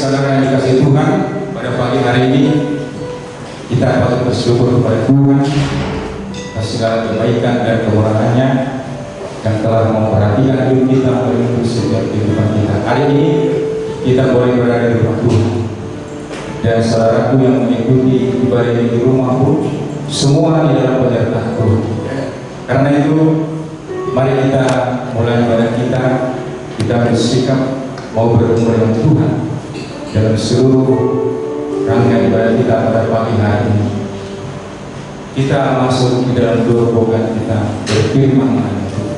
saudara yang dikasihi Tuhan, pada pagi hari ini kita patut bersyukur kepada Tuhan atas segala kebaikan dan kemurahan-Nya yang telah memperhatikan hidup kita melalui setiap kehidupan kita. Hari ini kita boleh berada di rumah Tuhan, dan saudaraku yang mengikuti ibadah ini di rumah pun semua di dalam penyertaan Tuhan. Karena itu mari kita mulai ibadah kita bersikap mau bertemu dengan Tuhan dalam seluruh rangkaian ibadah kita pada pagi hari ini. Kita masuk di dalam doa kita berfirman kepada Tuhan.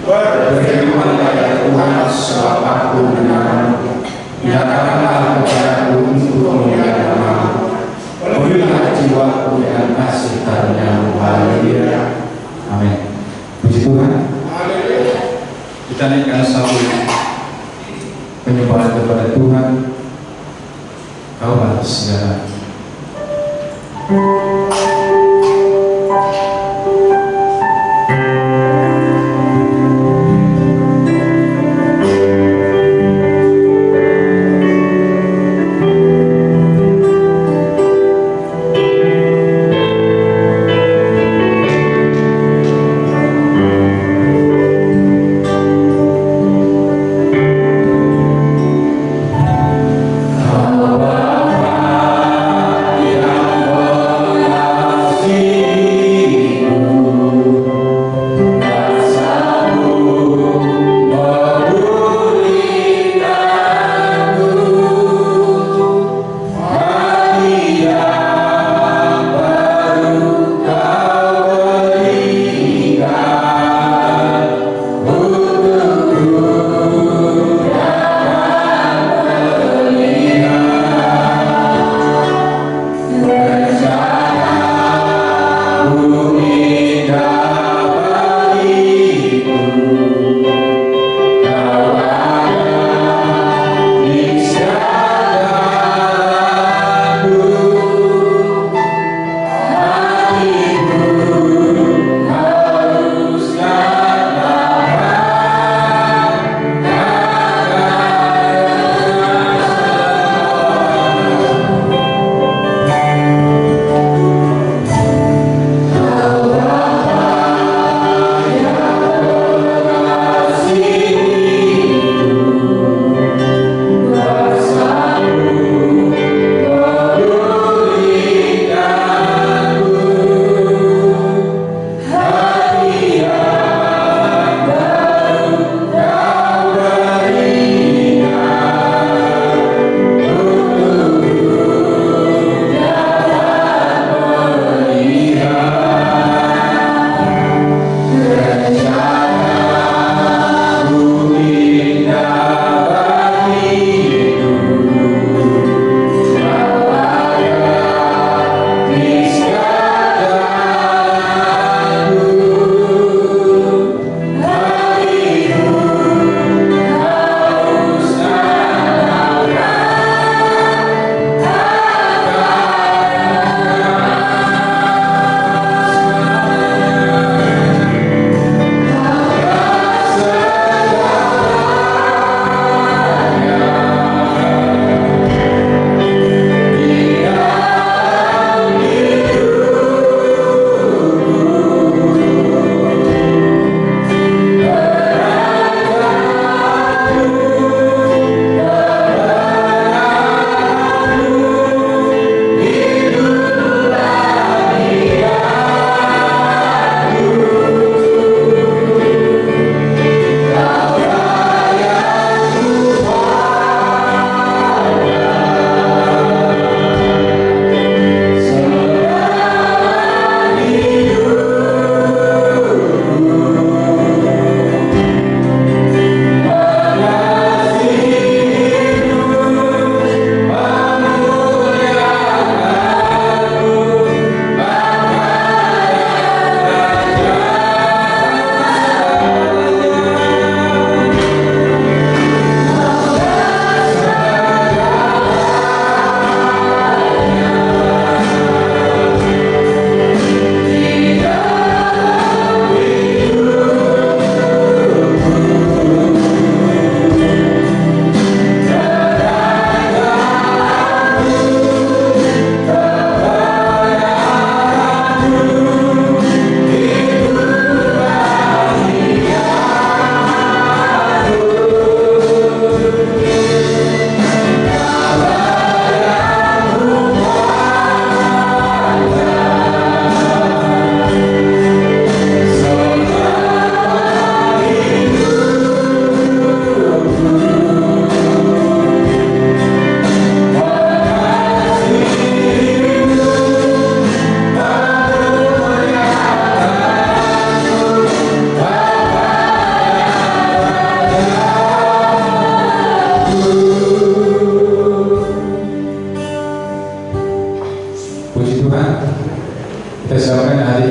Berfirmanlah ya Tuhan, sebab aku mendengar, nyatakanlah kepadaku untuk memuliakan namamu. Penuhilah jiwaku dengan kasih karunia-Mu. Haleluya. Amin. Puji Tuhan. Kita naikkan satu penyembahan kepada Tuhan. Kaulah segala. Kau Bapa yang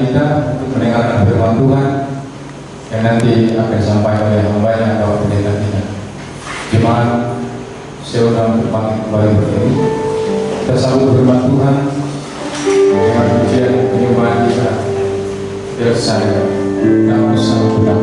kita untuk mendengarkan firman Tuhan yang nanti akan disampaikan oleh hamba-Nya atau pendeta kita. Jemaat, saya ulang berpanggilan kembali berdiri. Kita sambut firman Tuhan dengan pujian penyembahan kita. Biar saya dan bersama kita.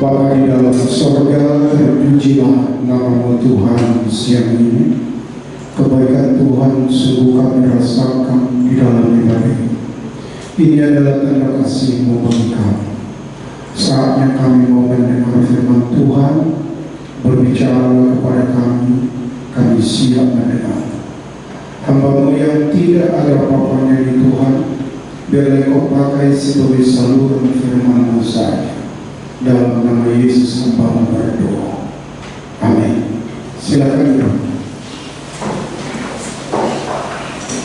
Bapa di dalam sorga, terpujilah nama Tuhan siang ini. Kebaikan Tuhan sungguh kami rasakan di dalam ibadah ini. Ini adalah tanda kasih-Mu bagi kami. Saatnya kami mau mendengar firman Tuhan, berbicara kepada kami siap mendengar. Hamba-Mu yang tidak ada apa-apanya di Tuhan, biarlah Kau pakai sebagai saluran firman-Mu saja. Dalam nama Yesus hamba-Mu berdoa. Amin. Silakan duduk.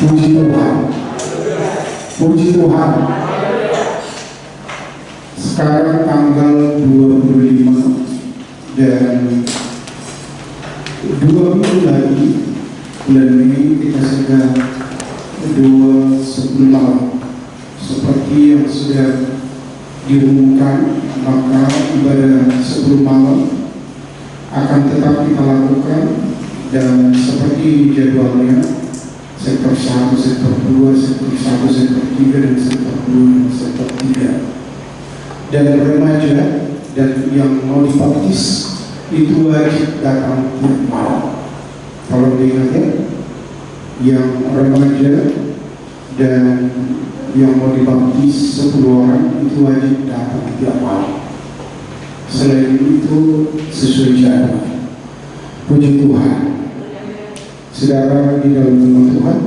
Puji Tuhan. Puji Tuhan. Sekarang tanggal 25 dan 2 minggu lagi bulan ini kita sudah 2 malam. Seperti yang sudah diumumkan, maka ibadah 10 malam akan tetap kita lakukan, dan seperti jadwalnya sektor 1, sektor 2, sektor 1, sektor 3, dan sektor 2, dan sektor 3. Dan remaja dan yang mau dibaptis itu wajib datang tiap malam. Kalau diingat ya, yang remaja dan yang mau dibaptis 10 orang itu wajib datang tiap malam. Selain itu sesuai jadwal. Puji Tuhan. Saudara di dalam nama Tuhan,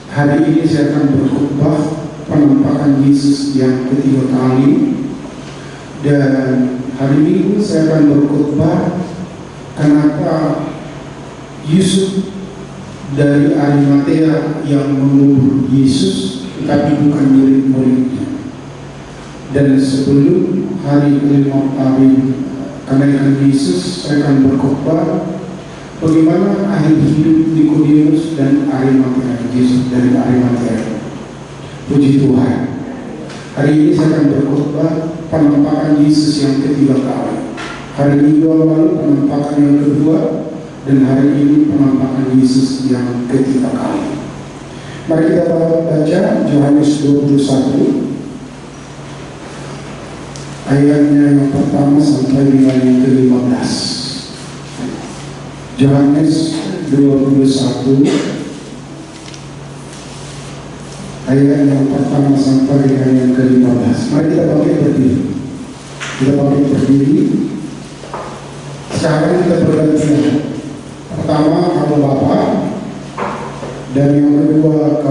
hari ini saya akan berkhotbah penampakan Yesus yang ketiga kali, dan hari Minggu saya akan berkhotbah kenapa Yusuf dari Arimatea yang mengubur Yesus tetapi bukan murid-muridnya. Dan sebelum hari kelima kali kenaikan Yesus, saya akan berkhotbah bagaimana akhir hidup Nikodemus dan Arimatea, Yesus dari Arimatea. Puji Tuhan. Hari ini saya akan berkhotbah penampakan Yesus yang ketiga kali. Hari Minggu lalu penampakan yang kedua, dan hari ini penampakan Yesus yang ketiga kali. Mari kita baca Yohanes 21 ayatnya yang pertama sampai dengan yang ke-15. Yohanes 21 ayat yang pertama sampai dengan yang ke-15. Mari kita bangkit berdiri. Kita bangkit berdiri. Sekarang kita bergantian. Pertama kamu bapak, dan yang kedua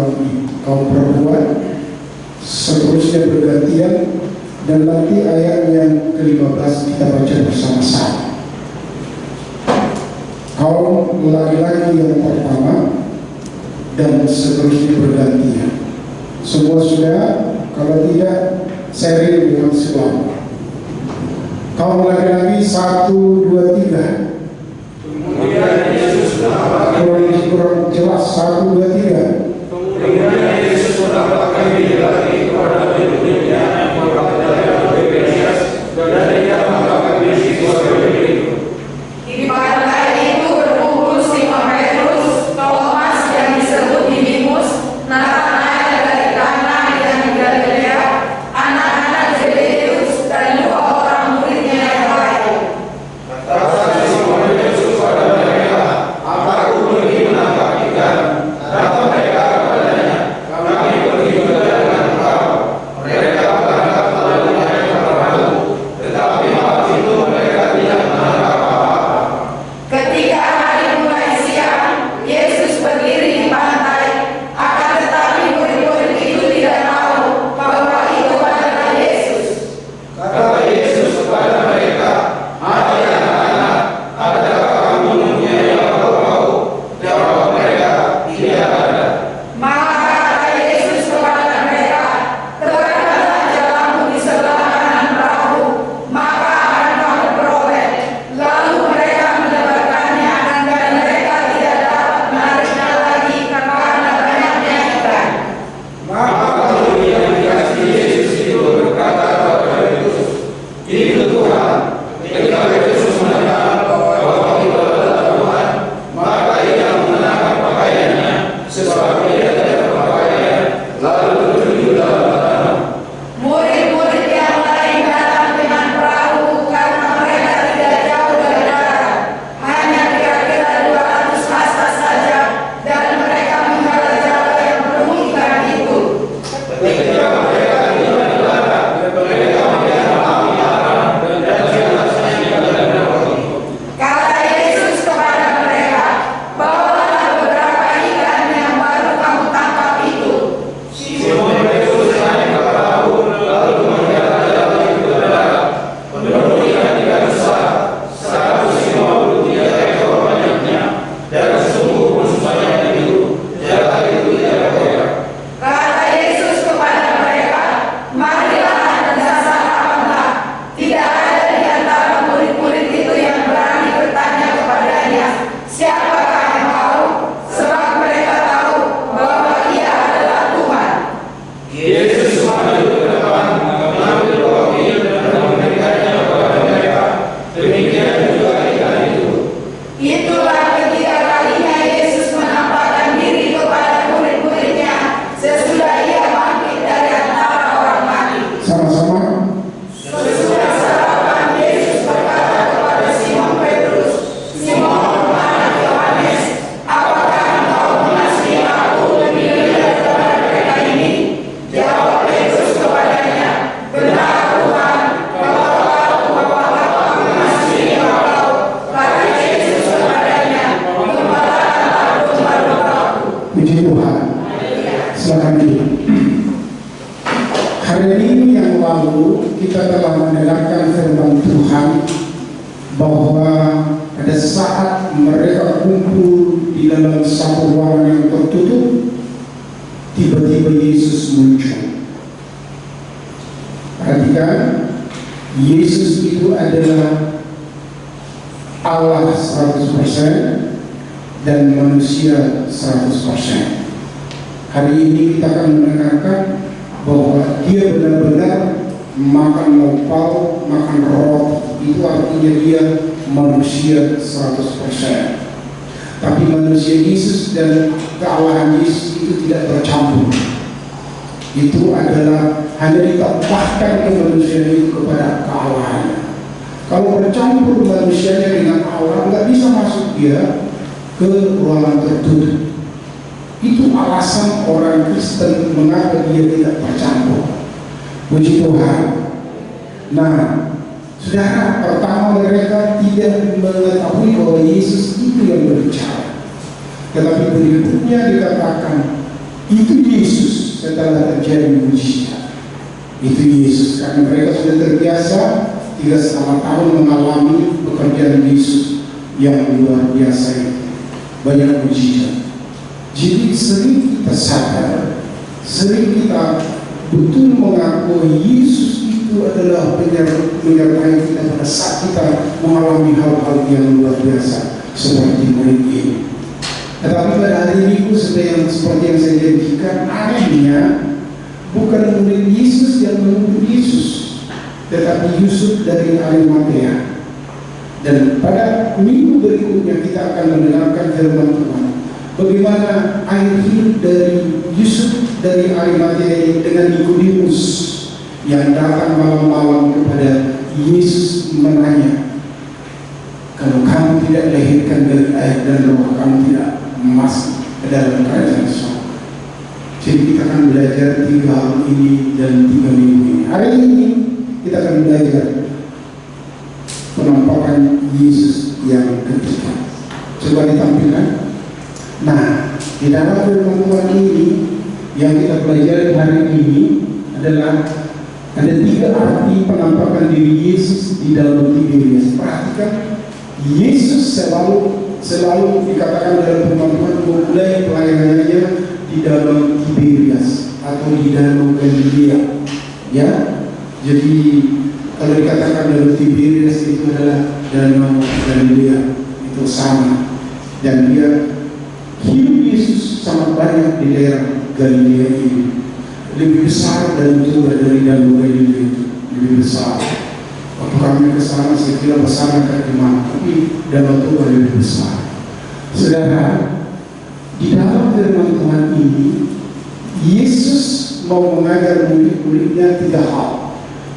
kaum perempuan. Seterusnya bergantian, dan nanti ayat yang ke-15 kita baca bersama-sama. Kaum laki-laki yang pertama, dan seterusnya bergantian. Semua sudah? Kalau tidak, sharing dengan sebelah. Kaum laki-laki 1, 2, 3. Kemudian Yesus Kurang jelas 1, 2, 3. Kemudian Yesus menampakkan diri lagi kepada murid-muridnya yang berkata Tiberias, dan ia menampakkan diri kepada murid-muridnya. Di pantai itu berkumpul Simon Petrus, Thomas yang disebut Didimus, Nathanael dari Kana yang di Galilea, anak-anak Zebedeus, dan 2 orang muridnya yang lain. Kata Simon Petrus kepada mereka, "Aku pergi menangkap ikan." Kata mereka kepadanya, "Kami pergi menangkap Yesus naik ke perahu, lalu menjalar-jalari ke darat. Penduduknya tidak besar, 153 ekor banyaknya, dan sungguh pun sebanyak itu, jalan itu tidak koyak. Kata Yesus kepada mereka, marilah dan sasaranlah. Tidak ada di antara murid-murid itu yang berani bertanya kepadanya, siapakah engkau? Sebab mereka tahu bahwa ia adalah Tuhan. Yesus maju ke depan, mengambil roti dan memberikannya kepada mereka. Demikian juga ikan itu. Itulah ketiga kalinya Yesus menampakkan diri kepada murid-muridnya sesudah ia bangkit dari antara orang mati. Sama-sama. Sesudah sarapan, Yesus berkata kepada Simon Petrus, Simon anak Yohanes, apakah engkau mengasihi aku lebih daripada mereka ini? Jawab Petrus kepadanya, benar Tuhan, kalau kau bahwa aku mengasihi engkau. Kata Yesus kepadanya, gembalakanlah domba-dombaku. Puji Tuhan. Silakan duduk. Hari ini yang lalu kita telah mendengarkan firman Tuhan bahwa pada saat mereka kumpul di dalam satu ruangan yang tertutup, tiba-tiba Yesus muncul. Perhatikan, Yesus itu adalah Allah 100% dan manusia 100%. Hari ini kita akan mendengarkan bahwa dia benar-benar makan lauk, makan roti. Itu artinya dia manusia 100%. Tapi manusia Yesus dan kealahan Yesus itu tidak bercampur. Itu adalah hanya ditambahkan kemanusiaan itu kepada kealahannya. Kalau bercampur manusianya dengan Allah, nggak bisa masuk dia ke ruangan tertutup. Itu alasan orang Kristen mengapa dia tidak bercampur. Puji Tuhan. Nah, saudara, pertama mereka tidak mengetahui bahwa Yesus itu yang berbicara. Tetapi berikutnya dikatakan, itu Yesus setelah terjadi mujizat. Itu Yesus, karena mereka sudah terbiasa 3,5 tahun mengalami pekerjaan Yesus yang luar biasa itu. Banyak mujizat. Jadi sering kita sadar, sering kita betul mengakui Yesus itu adalah menyertai kita pada saat kita mengalami hal-hal yang luar biasa seperti murid ini. Tetapi pada hari Minggu seperti yang saya janjikan, anehnya bukan murid Yesus yang menuntut Yesus, tetapi Yusuf dari Arimatea. Dan pada minggu berikutnya kita akan mendengarkan firman Tuhan. Bagaimana air hidup dari Yusuf dari Arimatea dengan Nikodemus yang datang malam-malam kepada Yesus menanya, kalau kamu tidak dilahirkan dari air dan roh, kamu tidak masuk ke dalam kerajaan surga. Jadi kita akan belajar 3 hal ini dan 3 minggu ini. Hari ini kita akan belajar penampakan Yesus yang ketiga. Coba ditampilkan. Nah, di dalam firman Tuhan ini yang kita pelajari hari ini adalah ada 3 arti penampakan diri Yesus di dalam Tiberias. Perhatikan, Yesus selalu dikatakan dalam firman Tuhan memulai pelayanannya di dalam Tiberias atau di Danau Galilea. Ya, jadi kalau dikatakan dalam Tiberias itu adalah Danau Galilea, itu sama. Dan dia hidup Yesus sangat banyak di daerah Galilea ini. Lebih besar dan juga dari Danau Galilea itu, lebih besar. Waktu kami ke sana, saya kira besar kayak gimana, tapi Danau itu lebih besar. Saudara, di dalam firman Tuhan ini, Yesus mau mengajar murid-muridnya 3 hal.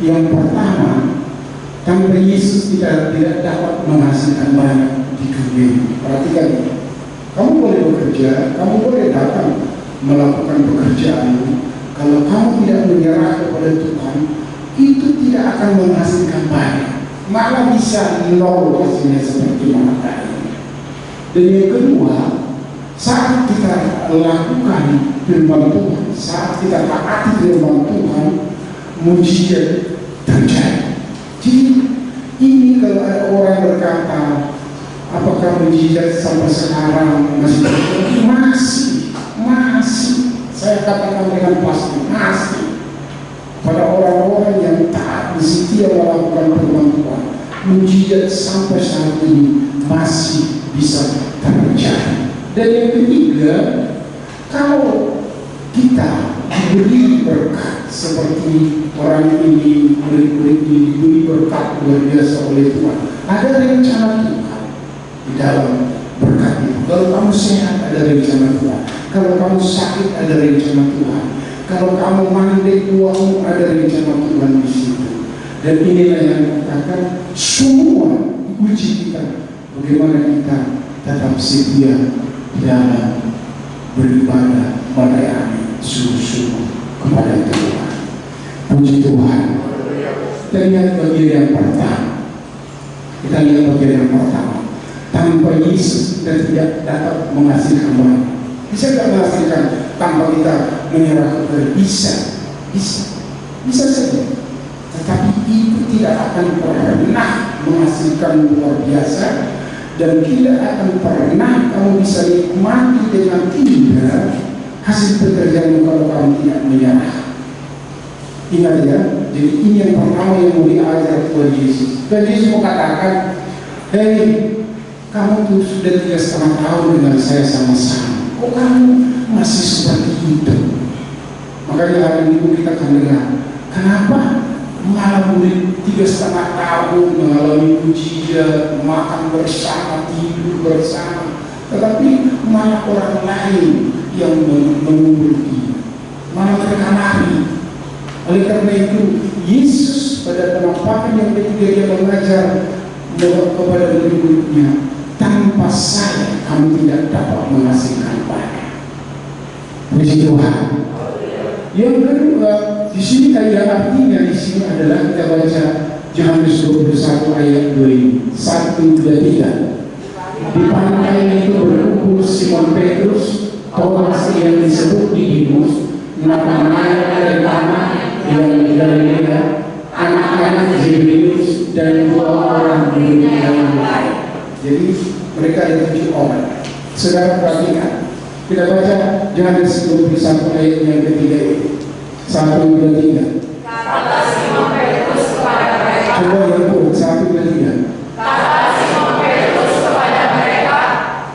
Yang pertama, tanpa Yesus tidak dapat menghasilkan banyak di dunia ini. Perhatikan ini. Kamu boleh bekerja, kamu boleh datang melakukan pekerjaanmu. Kalau kamu tidak menyerah kepada Tuhan, itu tidak akan menghasilkan banyak. Malah bisa nol hasilnya seperti mana tadi. Dan yang kedua, saat kita lakukan firman Tuhan, saat kita taati firman Tuhan, mujizat terjadi. Jadi ini kalau ada orang berkata, apakah mujizat sampai sekarang masih terjadi? Masih. Saya katakan dengan pasti, masih. Pada orang-orang yang taat setia melakukan firman Tuhan, mujizat sampai saat ini masih bisa terjadi. Dan yang ketiga, kalau kita diberi berkat seperti orang ini, murid-murid ini diberi berkat luar biasa oleh Tuhan, ada rencana Tuhan di dalam berkat itu. Kalau kamu sehat, ada rencana Tuhan. Kalau kamu sakit, ada rencana Tuhan. Kalau kamu mandek uangmu, ada rencana Tuhan di situ. Dan inilah yang katakan semua uji kita, bagaimana kita tetap setia dalam beribadah, melayani sungguh-sungguh kepada Tuhan. Puji Tuhan. Kita lihat bagian yang pertama. Tanpa Yesus kita tidak dapat menghasilkan banyak. Bisa tidak menghasilkan tanpa kita menyerah kepada bisa saja. Tetapi itu tidak akan pernah menghasilkan luar biasa, dan tidak akan pernah kamu bisa nikmati dengan indah hasil pekerjaanmu kalau kamu tidak menyerah. Ingat ya, jadi ini yang pertama yang mau diajar Tuhan Yesus. Tuhan Yesus mau katakan, hei, kamu tuh sudah 3,5 tahun dengan saya sama-sama, kok kamu masih seperti itu? Makanya hari Minggu kita akan dengar, kenapa mengalami 3,5 tahun mengalami mujizat, makan bersama, tidur bersama, tetapi malah orang lain yang mengubur dia, malah mereka lari. Oleh karena itu, Yesus pada penampakan yang ketiga dia mengajar kepada murid-muridnya, tanpa saya kamu tidak dapat menghasilkan banyak. Puji Tuhan. Yang kedua, di sini kayak artinya di sini adalah kita baca Yohanes 21 ayat 2 ini, 1, 2, 3. Di pantai itu berkumpul Simon Petrus, Thomas yang disebut Didimus, Natanael dari Kana yang di Galilea, anak-anak Zebedeus, dan 2 orang muridnya yang lain. Jadi mereka ada 7 orang. Saudara perhatikan, kita baca Yohanes 21 ayat yang ketiga ini, 1, 2, 3. Kata Simon Petrus kepada mereka. Coba yang pun 1, 2, 3. Kata Simon Petrus kepada mereka,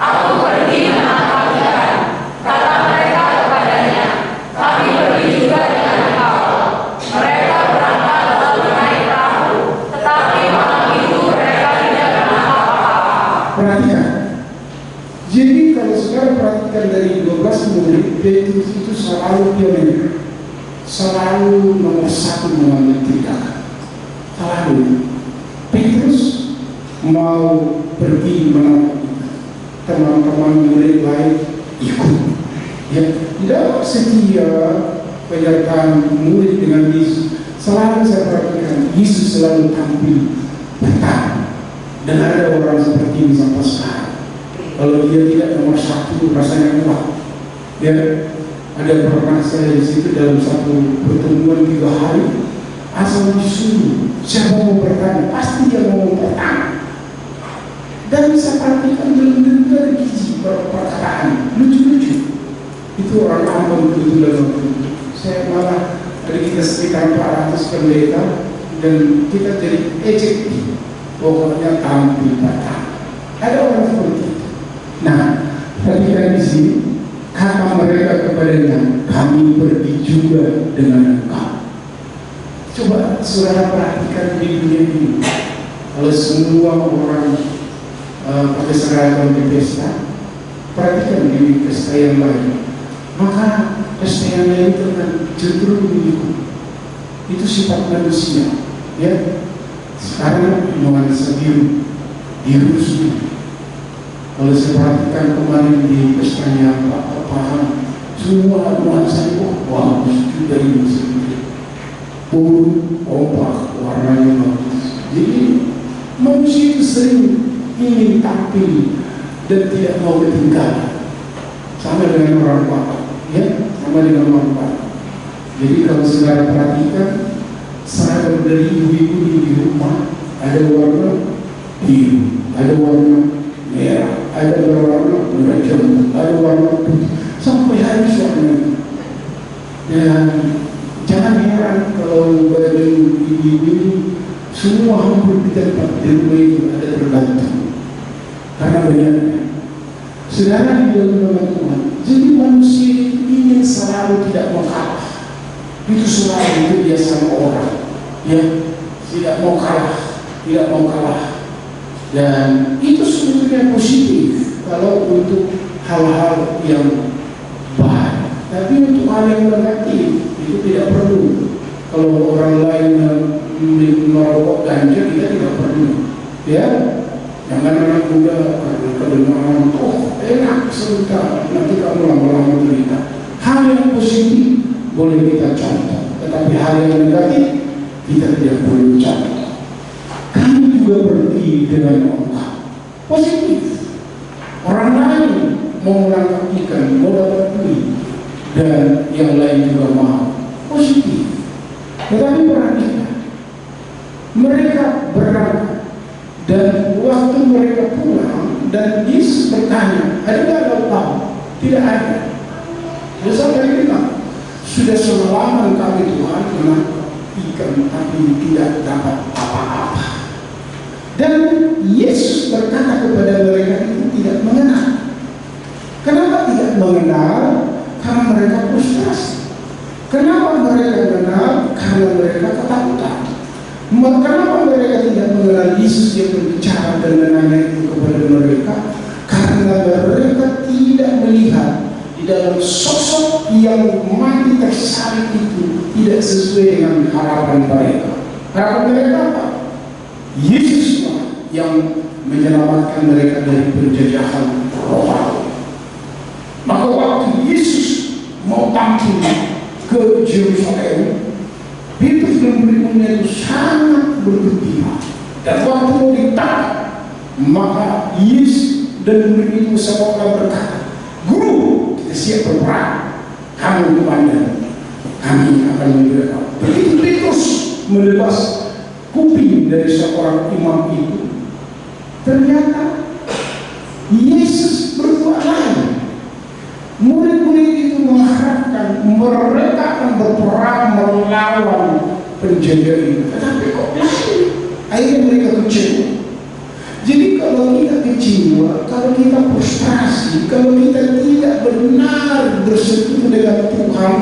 aku pergi menangkap ikan. Kata mereka kepadanya, kami pergi juga dengan engkau. Mereka berangkat lalu naik perahu, tetapi malam itu mereka tidak menangkap apa-apa. Perhatikan. Jadi kalau saudara perhatikan dari 12 murid, Petrus itu selalu pionir, selalu nomor 1 mengambil tindakan. Selalu Petrus mau pergi menangkap ikan, teman-teman murid lain ikut. Ya, tidak setia penyertaan murid dengan Yesus. Selalu saya perhatikan, Yesus selalu tampil bertahan. Dan ada orang seperti ini sampai sekarang. Kalau dia tidak nomor 1, rasanya kuat. Ya, ada pernah saya di situ dalam satu pertemuan 3 hari, asal disuruh siapa mau bertanya, pasti dia mau bertanya. Dan saya perhatikan belum ada gizi perkataan lucu-lucu. Itu orang Ambon kebetulan waktu itu. Saya malah ada kita sekitar 400 pendeta dan kita jadi ejek. Pokoknya tampil bertanya. Ada orang seperti itu. Nah, perhatikan di sini, kata mereka kepadanya, kami pergi juga dengan engkau. Coba saudara perhatikan di dunia ini, kalau semua orang pakai seragam di pesta, perhatikan di pesta yang lain, maka pesta yang lain itu akan cenderung mengikut. Itu sifat manusia, ya. Sekarang nuansa biru semua. Kalau saya perhatikan kemarin di pestanya Pak Paham, semua nuansa itu bagus dari musim itu. Opak warnanya bagus. Jadi manusia itu sering ingin tampil dan tidak mau ketinggalan. Sama dengan orang Batak, ya, sama sama dengan warna. Jadi kalau saudara perhatikan, seragam dari ibu-ibu di rumah ada warna biru, ada warna merah, ada warna merah jambu, ada warna putih, sampai habis warna itu. Dan jangan heran kalau baju ibu-ibu ini semua hampir di tempat di rumah itu ada tergantung. Karena banyaknya saudara di dalam nama Tuhan. Jadi manusia ingin selalu tidak mau kalah. Itu selalu itu dia sama orang, ya, tidak mau kalah, tidak mau kalah. Dan itu sebetulnya positif kalau untuk hal-hal yang baik. Tapi untuk hal yang negatif itu tidak perlu. Kalau orang lain merokok ganja, kita tidak perlu, ya. Jangan anak muda karena kedengaran, oh enak sebentar, nanti kamu lama-lama cerita. Hal yang positif boleh kita contoh, tetapi hal yang negatif kita tidak boleh contoh. Kami juga pergi dengan Allah positif. Orang lain mau menangkap ikan, mau dapat duit, dan yang lain juga mau positif. Tetapi perhatikan, mereka berangkat. Dan waktu mereka pulang dan Yesus bertanya, ada nggak tahu? Tidak ada. Yesus bilang, sudah selama kami Tuhan menangkap ikan tapi tidak dapat apa-apa. Dan Yesus berkata kepada mereka itu tidak mengenal. Kenapa tidak mengenal? Karena mereka frustrasi. Kenapa mereka mengenal? Karena mereka ketakutan. Kenapa mereka tidak mengenal Yesus yang berbicara dan menanya itu kepada mereka? Karena mereka tidak melihat di dalam sosok yang mati tersalib itu tidak sesuai dengan harapan mereka. Harapan mereka apa? Yesus yang menyelamatkan mereka dari penjajahan rohani. Maka waktu Yesus mau tampil ke Yerusalem, Petrus dan murid-muridnya itu sangat bergembira. Dan waktu mau ditangkap, maka Yesus dan murid itu seolah berkata, Guru, kita siap berperang. Kamu komandan, kami akan membela kamu. Begitu Petrus melepas kuping dari seorang imam itu, ternyata Yesus berbuat lain. Murid-murid itu mengharapkan mereka akan berperang melawan penjajah itu, tetapi kok lain? Akhirnya mereka kecewa. Jadi kalau kita kecewa, kalau kita frustrasi, kalau kita tidak benar bersekutu dengan Tuhan,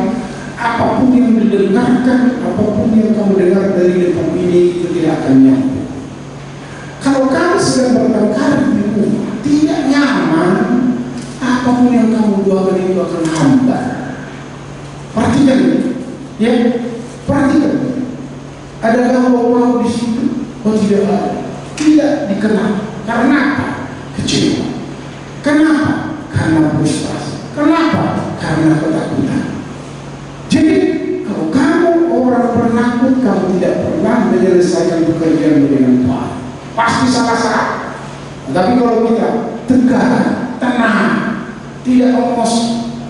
apapun yang didengarkan, apapun yang kamu dengar dari depan ini itu tidak akan nyambung. Kalau kamu sedang bertengkar di rumah, tidak nyaman, apapun yang kamu doakan itu akan hambar. Perhatikan, ya, perhatikan. Adakah wow di situ? Oh tidak ada. Tidak dikenal. Karena apa? Kecewa. Kenapa? Karena frustrasi. Kenapa? Karena ketakutan. Jadi kalau kamu orang penakut, kamu tidak pernah menyelesaikan pekerjaan dengan Tuhan. Pasti salah-salah. Tapi kalau kita tegar, tenang, tidak emosi,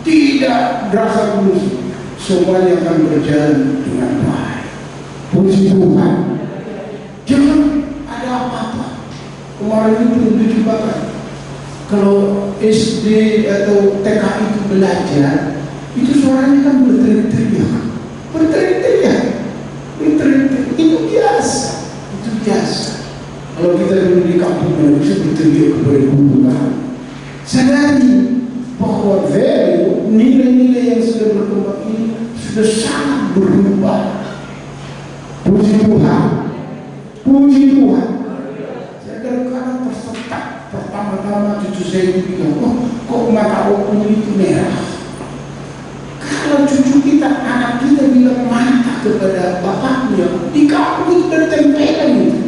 tidak berasa bulus, semuanya akan berjalan dengan baik. Puji Tuhan. Jangan ada apa-apa. Kemarin itu lucu banget. Kalau SD atau TK itu belajar, itu suaranya kan berteriak-teriak. Berteriak-teriak. Itu biasa. Itu biasa. Kalau kita dulu di kampung bisa berteriak kepada guru kan. Sadari bahwa value, nilai-nilai yang sudah berkembang ini sudah sangat berubah. Puji Tuhan. Puji Tuhan. Saya kadang-kadang tersetak. Pertama-tama cucu saya itu bilang, oh kok mata opung itu merah? Kalau cucu kita, anak kita bilang mata kepada bapaknya, di kampung itu bertempelan itu.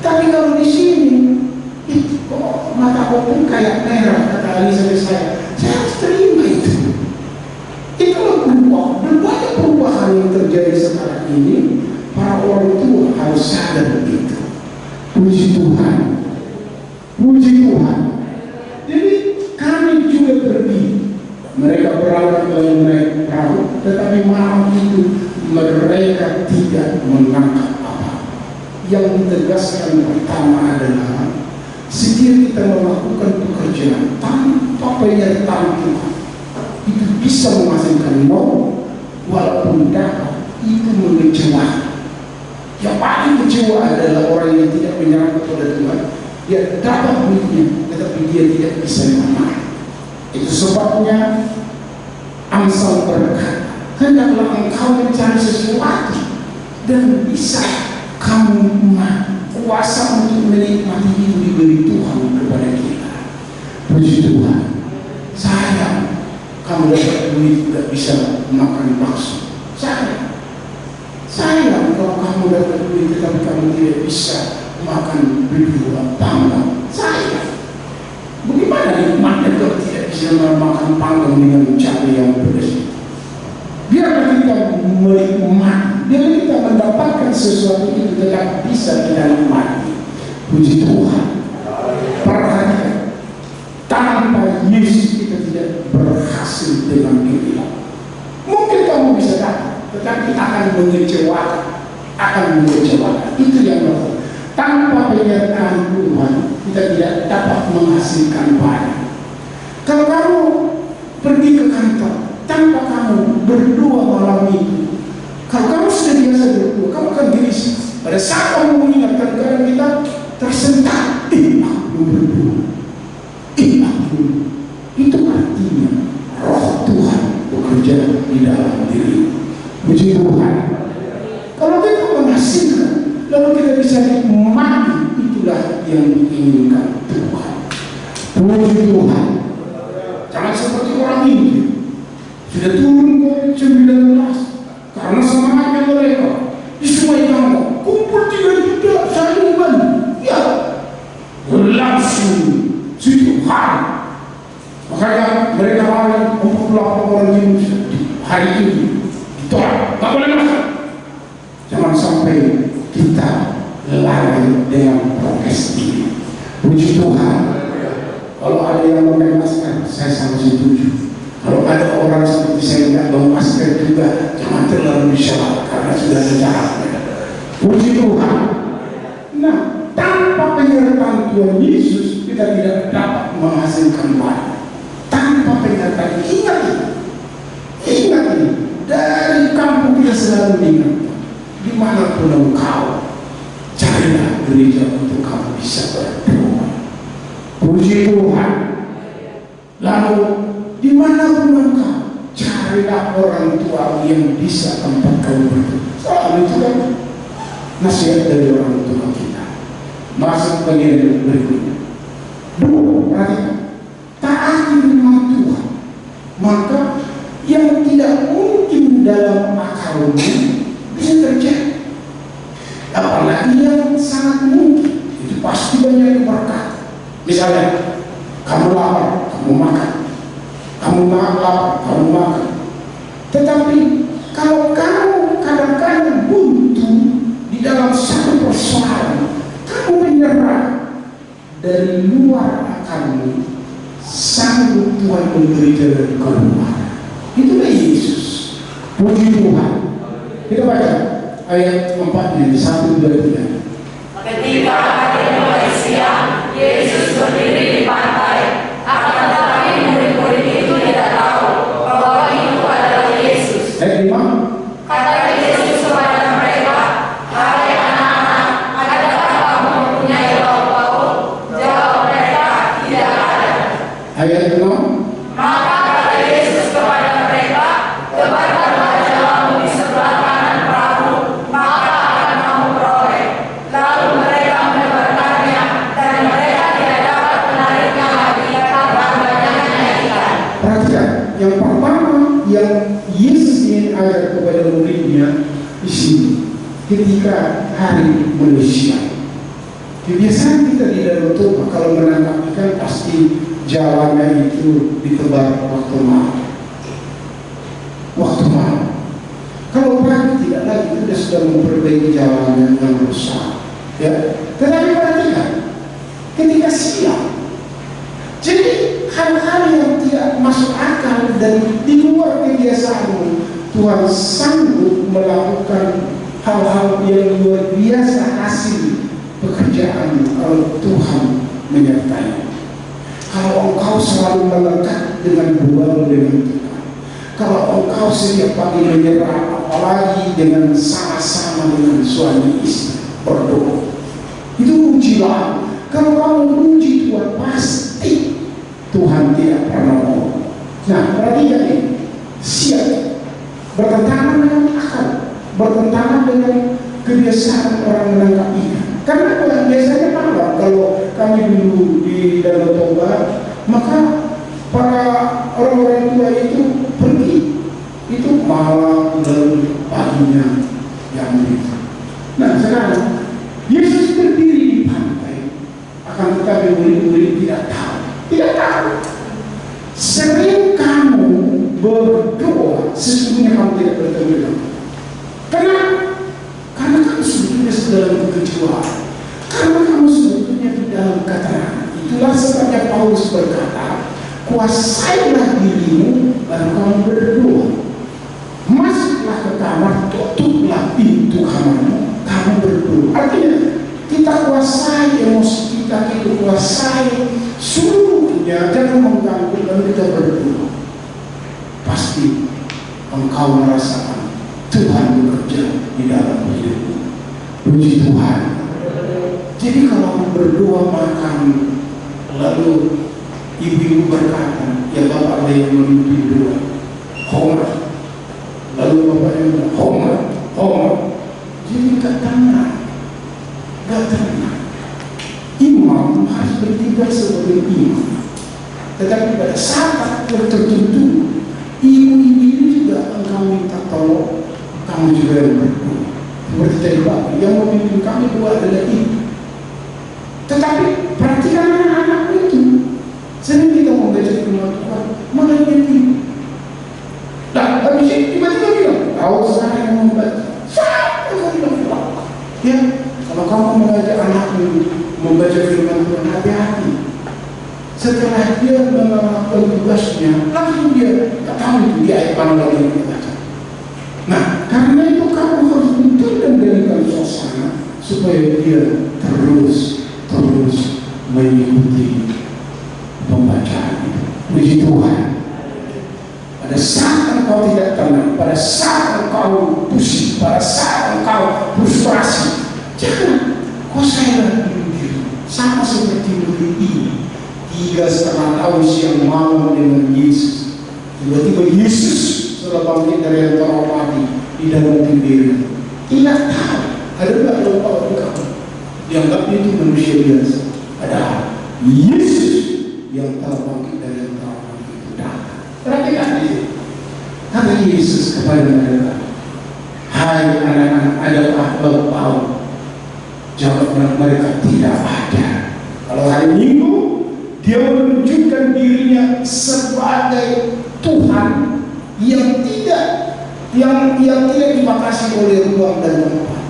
Tapi kalau di sini, itu kok mata opung kayak merah, kata Alisa saya harus terima itu. Itulah berbagai perubahan yang terjadi sekarang ini. Para orang tua harus sadar begitu. Puji Tuhan. Puji Tuhan. Jadi kami juga pergi. Mereka berangkat dengan tetapi malam itu mereka tidak menangkap apa. Yang ditegaskan pertama adalah setiap kita melakukan pekerjaan tanpa penyertaan Tuhan, itu bisa menghasilkan maut, walaupun dapat itu mengecewakan. Yang paling kecewa adalah orang yang tidak menyerah kepada Tuhan. Dia dapat duitnya, tetapi dia tidak bisa menahan. Itu sebabnya Amsal berkata, hendaklah engkau mencari sesuatu dan bisa kamu kuasa untuk menikmati itu diberi Tuhan kepada kita. Puji Tuhan. Sayang kamu dapat duit tidak bisa makan bakso. Sayang kalau kamu dapat duit tetapi kamu tidak bisa makan berdua panggang. Sayang. Bagaimana nikmatnya kalau tidak bisa makan panggang dengan cabai yang pedas? Biarlah kita menikmati, biarlah kita mendapatkan sesuatu itu tetap bisa kita nikmati. Puji Tuhan. Perhatikan, tanpa Yesus kita tidak berhasil dengan kita. Mungkin kamu bisa dapat, tetapi akan mengecewakan. Itu yang benar. Tanpa penyertaan Tuhan, kita tidak dapat menghasilkan banyak. Kalau kamu pergi ke kantor tanpa kamu berdoa malam itu, kalau kamu sudah biasa berdoa, kamu akan gelisah. Pada saat kamu mengingatkan kadang kita tersentak, aku berdoa, aku. Itu artinya Roh Tuhan bekerja di dalam diri. Puji Tuhan. Kalau kita menghasilkan, lalu kita bisa nikmati, itulah yang diinginkan Tuhan. Puji Tuhan. Jangan seperti orang ini sudah turun ke 19 karena semangatnya mereka di Sungai Tangga kumpul 3 juta saringan, ya berlangsung 7 hari. Makanya mereka lari 48 orang Indonesia hari ini ditolak, tak boleh masuk. Jangan sampai kita lari dengan prokes ini. Puji Tuhan. Kalau ada yang memakai masker, saya sangat setuju. Kalau ada orang seperti saya tidak bawa masker juga, jangan terlalu disyawat karena sudah ada caranya. Puji Tuhan. Nah, tanpa penyertaan Tuhan Yesus, kita tidak dapat menghasilkan banyak. Tanpa penyertaan, ingat ini. Dari kampung kita selalu ingat, dimanapun engkau, carilah gereja untuk kamu bisa berdoa. Puji Tuhan. Lalu dimanapun engkau, carilah orang tua yang bisa tempat kamu berdoa. Soal itu kan nasihat dari orang tua kita. Masuk bagian berikutnya. Perhatikan, taati firman Tuhan, maka yang tidak mungkin dalam akalmu bisa terjadi. Apalagi yang sangat mungkin, itu pasti banyak berkat. Misalnya, kamu lapar, kamu makan. Kamu lapar, kamu makan. Tetapi kalau kamu kadang-kadang buntu di dalam satu persoalan, kamu menyerah, dari luar akalmu sanggup Tuhan memberi jalan keluar. Itulah Yesus. Puji Tuhan. Kita baca ayat 4 ini, 1, 2, 3. Ketika hari mulai siang, Yesus berdiri di pantai. Akan tetapi murid-murid itu tidak tahu bahwa itu adalah Yesus. Ayat 5. Kata Yesus kepada mereka, "Hai anak-anak, adakah kamu mempunyai lauk-pauk?" Jawab mereka, "Tidak ada." Ayat 6. Maka kata Yesus kepada mereka, "Tebarkanlah jalamu di sebelah kanan perahu, maka akan kamu peroleh." Lalu mereka menebarkannya, dan mereka tidak dapat menariknya lagi karena banyaknya ikan. Perhatikan, yang pertama yang Yesus ingin ajar kepada muridnya di sini, ketika hari manusia. Kebiasaan kita di dalam Tuhan kalau menangkap ikan pasti jalannya itu ditebar waktu malam. Kalau pagi tidak lagi, kita sudah memperbaiki jalannya yang rusak. Ya, tetapi perhatikan, ketika siang, jadi hal-hal yang tidak masuk akal dan di luar kebiasaanmu, melakukan hal-hal yang luar biasa hasil pekerjaan kalau Tuhan menyertai. Kalau engkau selalu melekat dengan hubungan dengan Tuhan, kalau engkau setiap pagi menyerah, apalagi dengan sama-sama dengan suami istri berdoa, itu ujilah. Kalau kamu uji Tuhan, pasti Tuhan tidak pernah mau. Nah, perhatikan ini, siap bertentangan dengan akal, bertentangan dengan kebiasaan orang menangkap ikan. Karena biasanya malam kalau kami dulu di Danau Toba, maka para orang-orang tua itu pergi, itu malam dan paginya yang begitu. Nah sekarang Yesus berdiri di pantai, akan tetapi murid-murid tidak tahu. Sering kamu berdoa, sesungguhnya kamu tidak bertemu dengan Tuhan. Karena kamu sebetulnya dalam kekecewaan, karena kamu sebetulnya di dalam keterangan. Itulah sebabnya Paulus berkata, kuasailah dirimu baru kamu berdoa. Masuklah ke kamar, tutuplah pintu kamarmu, kamu berdoa. Artinya kita kuasai emosi kita kuasai seluruhnya, jangan mengganggu dan kita berdoa. Pasti engkau merasakan Tuhan bekerja di dalam hidupmu. Puji Tuhan. Jadi kalau berdoa makan, lalu ibu berkata, ya Bapak ada yang memimpin doa, hormat. Lalu Bapaknya bilang, hormat. Jadi gak tenang. Imam harus bertindak sebagai imam. Tetapi pada saat tertentu, ibu ini juga engkau minta tolong, kamu juga yang berdoa. Seperti tadi Bapak, yang memimpin kami dua adalah ibu. Tetapi perhatikan anak-anak itu. Sering kita membaca firman Tuhan, malah ibu. Nah, habis itu tiba-tiba bilang, kau saya yang membaca. Saya yang bilang, ya, kalau kamu mengajak anakmu membaca firman Tuhan, hati-hati. Setelah dia melakukan tugasnya, langsung dia tak tahu itu dia ayat mana lagi yang dia baca. Nah, karena itu kamu harus mengendalikan suasana supaya dia terus mengikuti pembacaan itu. Puji Tuhan. Pada saat engkau tidak tenang, pada saat engkau pusing, pada saat engkau frustrasi, jangan kuasailah diri sama seperti murid ini. 3,5 tahun siang malam dengan Yesus. Tiba-tiba Yesus setelah bangkit dari antara mati di dalam Tiberias. Tidak tahu ada nggak lupa engkau dianggap itu manusia biasa. Ada Yesus yang telah bangkit dari antara mati itu datang. Perhatikan ini. Kata Yesus kepada mereka, hai anak-anak, adakah bau? Jawab mereka, tidak ada. Kalau hari Minggu dia menunjukkan dirinya sebagai Tuhan yang tidak dibatasi oleh ruang dan tempat.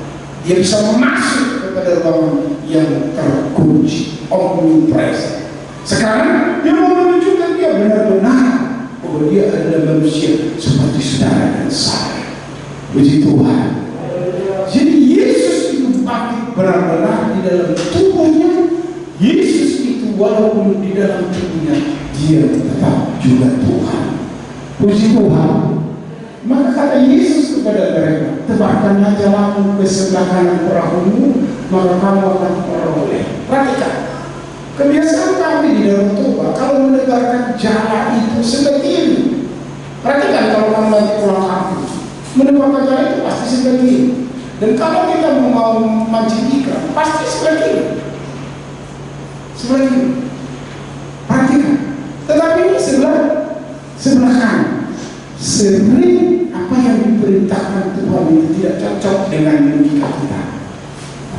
Dia bisa masuk kepada ruangan yang terkunci, omnipresent. Sekarang dia mau menunjukkan dia benar-benar bahwa dia adalah manusia seperti saudara dan saya. Puji Tuhan. Jadi Yesus itu bangkit benar-benar di dalam tubuhnya. Yesus itu walaupun di dalam tubuhnya, dia tetap juga Tuhan. Puji Tuhan. Maka kata Yesus kepada mereka, tebarkanlah jalanmu ke sebelah kanan perahumu, maka kamu akan peroleh. Perhatikan, kebiasaan kami di dalam Toba, kalau menegakkan jala itu seperti ini. Perhatikan kalau kamu lagi pulang kampung, menegakkan jala itu pasti seperti ini. Dan kalau kita mau mancing ikan, pasti seperti ini. Seperti ini. Perhatikan. Tetapi ini sebelah kanan. Sering apa yang diperintahkan Tuhan itu tidak cocok dengan logika kita.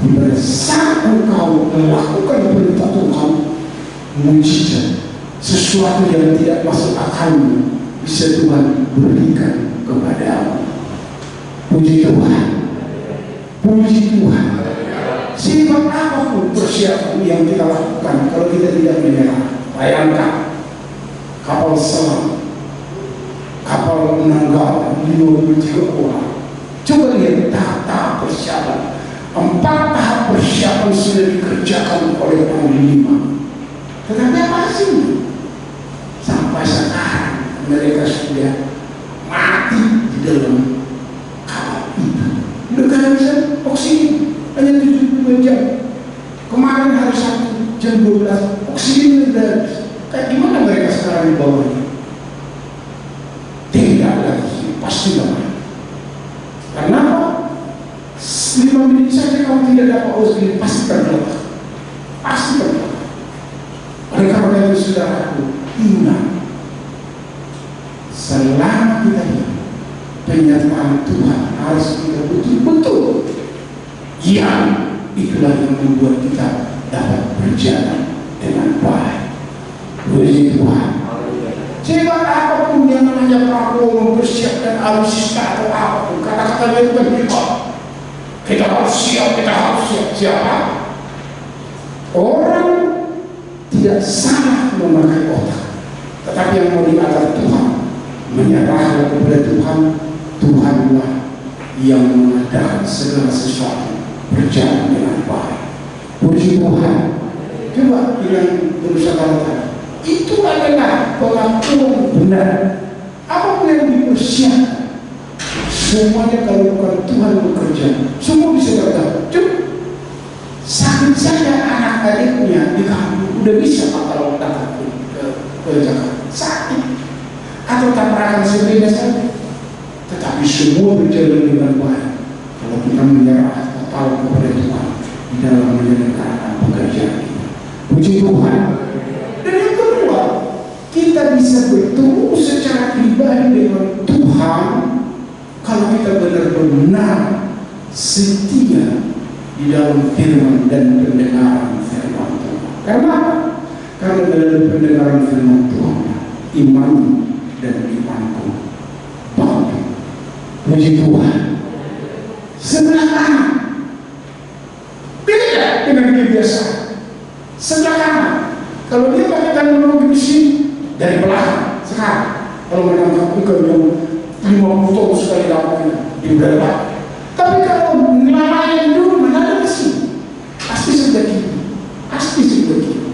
Pada saat engkau melakukan perintah Tuhan, mujizat, sesuatu yang tidak masuk akalmu bisa Tuhan berikan kepadamu. Puji Tuhan. Puji Tuhan. Sifat apapun persiapan yang kita lakukan kalau kita tidak menyerah. Bayangkan kapal selam, kapal menanggal 53 orang. Coba 4 tahap persiapan sudah dikerjakan oleh Panglima. Tetapi apa hasilnya? Sampai sekarang mereka sudah mati di dalam kapal itu. Udah kehabisan oksigen, hanya 72 jam. Kemarin hari Sabtu jam 12 oksigen sudah habis. Kayak gimana mereka sekarang di bawahnya? Tidak lagi, pasti lemah. Karena 5 menit saja kalau tidak dapat oksigen pasti tergeletak, pasti tergeletak. Oleh karena itu saudaraku, ingat, selama kita hidup, penyertaan Tuhan harus kita betul-betul. Yang itulah yang membuat kita dapat berjalan dengan baik. Puji Tuhan. Sebab apapun yang namanya Prabowo mempersiapkan alutsista atau apapun, kata-katanya itu berlipat. Kita harus siap, kita harus siap. Siapa? Orang tidak salah memakai otak, tetapi yang mau diatur Tuhan, menyerahkan kepada Tuhan. Tuhanlah yang mengadakan segala sesuatu berjalan dengan baik. Puji Tuhan. Coba yang berusaha tadi, itu adalah pengakuan benar. Apapun yang dipersiapkan, semuanya kalau bukan Tuhan bekerja, semua bisa gagal. Sakit saja anak-adiknya di kampung udah bisa kalau datang ke Jakarta sakit atau tabrakan sepeda saja, tetapi semua berjalan dengan baik kalau kita menyerah total kepada Tuhan di dalam menjalankan pekerjaan kita. Puji Tuhan. Dan yang kedua, kita bisa bertemu secara pribadi dengan Tuhan kalau kita benar-benar setia di dalam firman dan pendengaran firman Tuhan. Karena apa? Karena dalam pendengaran firman Tuhan, iman dan imanku bangkit. Puji Tuhan. Sebelah kanan beda dengan kebiasaan. Sebelah kanan, kalau dia pakai teknologi besi dari belakang, sekarang kalau menangkap ikan yang 50 ton sekali dapat di udara. Tapi kalau nelayan dulu mana ada besi, pasti sudah kiri, pasti sudah kiri.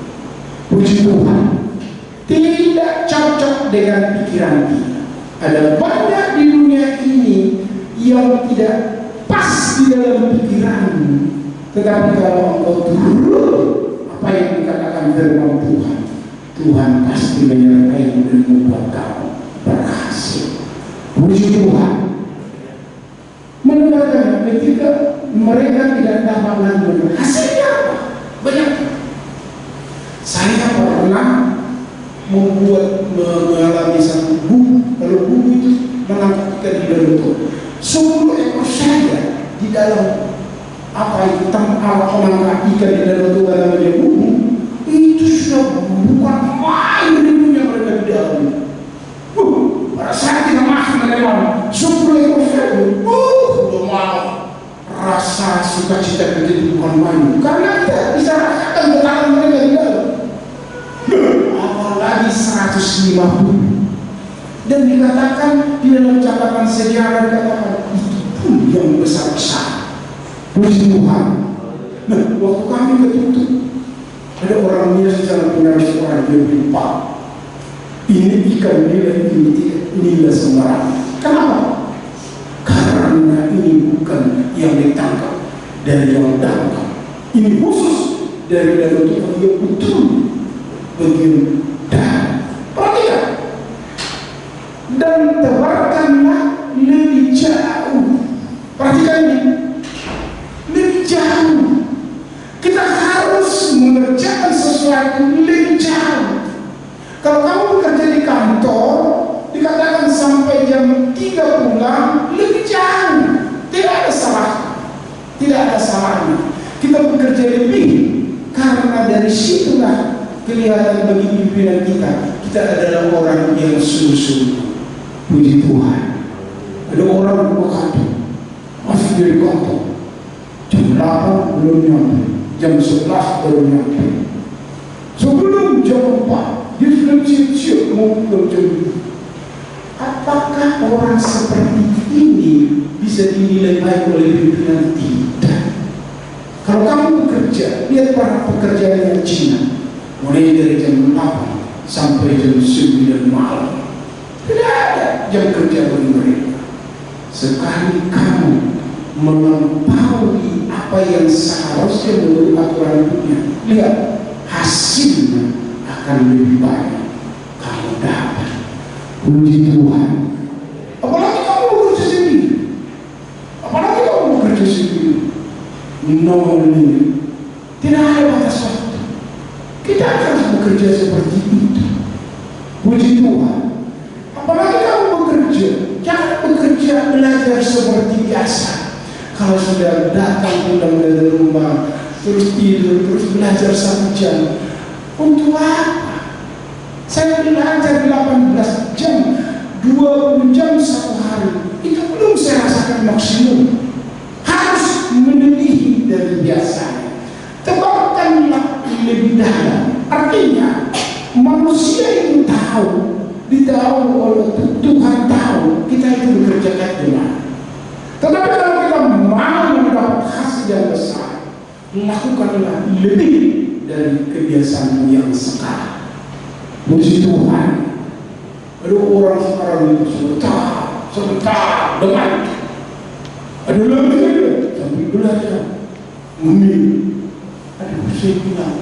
Puji Tuhan, tidak cocok dengan pikiran kita. Ada banyak di dunia ini yang tidak pas di dalam pikiran, tetapi kalau engkau turun apa yang dikatakan firman Tuhan, Tuhan pasti menyertai dan membuat kamu berhasil. Puji Tuhan. Mendengarkan ketika mereka tidak dapat lagi hasilnya apa? Banyak. Saya pernah mengalami satu buku. Kalau buku itu menangkap ikan di dalam itu 10 ekor saja di dalam apa itu alat menangkap ikan di dalam itu namanya buku. Itu sudah bukan main dunia mereka di dalam. Pada saat kita masuk ke dalam 10 ekor saja, udah mau rasa sukacita kita itu bukan main. Karena kita bisa rasakan getaran mereka di dalam. Apalagi 150. Dan dikatakan di dalam catatan sejarah dikatakan itu pun yang besar-besar. Puji Tuhan. Nah, waktu kami ketutup, ada orang Nias di sana punya restoran dia bilang, Pak, ini ikan nila sembarang. Kenapa? Karena ini bukan yang ditangkap dari yang tangkap. Ini khusus dari dalam Tuhan yang betul bagian dalam. Perhatikan. Dan tebarkanlah lebih jauh. Perhatikan ini. Lebih jauh. Kita harus mengerjakan sesuatu lebih jauh. Kalau kamu bekerja di kantor, dikatakan sampai jam 3 pulang, lebih jauh. Tidak ada salah. Tidak ada salahnya. Kita bekerja lebih, karena dari situlah kelihatan bagi pimpinan kita, kita adalah orang yang sungguh-sungguh. Puji Tuhan. Ada orang buka kantor, masih dari kantor. Jam 8 belum nyampe, jam 11 baru nyampe. Sebelum jam 4, dia sudah siap-siap mau pulang jam 2. Apakah orang seperti ini bisa dinilai baik oleh pimpinan? Tidak. Kalau kamu bekerja, lihat para pekerja yang Cina, mulai dari jam 8 sampai jam 9 malam. Tidak ada jam kerja bagi mereka. Sekali kamu melampaui apa yang seharusnya menurut aturan dunia, lihat hasilnya akan lebih banyak kamu dapat. Puji Tuhan. Apalagi kamu bekerja sendiri, apalagi kamu bekerja sendiri, nomor ini tidak ada batas waktu. Kita harus bekerja seperti itu. Puji Tuhan. Apalagi kamu bekerja, jangan bekerja belajar seperti biasa. Kalau sudah datang pulang dari rumah, terus tidur, terus belajar 1 jam, untuk apa? Saya belajar 18 jam, 20 jam 1 hari, itu belum saya rasakan maksimum. Harus melebihi dari biasanya. Tebarkanlah lebih dalam. Artinya manusia itu tahu, ditahu oleh Tuhan, tahu kita itu bekerja kayak gimana. Tetapi kalau kita mau mendapat hasil yang besar, lakukanlah lebih dari kebiasaan yang sekarang. Puji Tuhan. Ada orang sekarang itu sebentar dengan ada lagi sampai belajar memilih. Ada saya bilang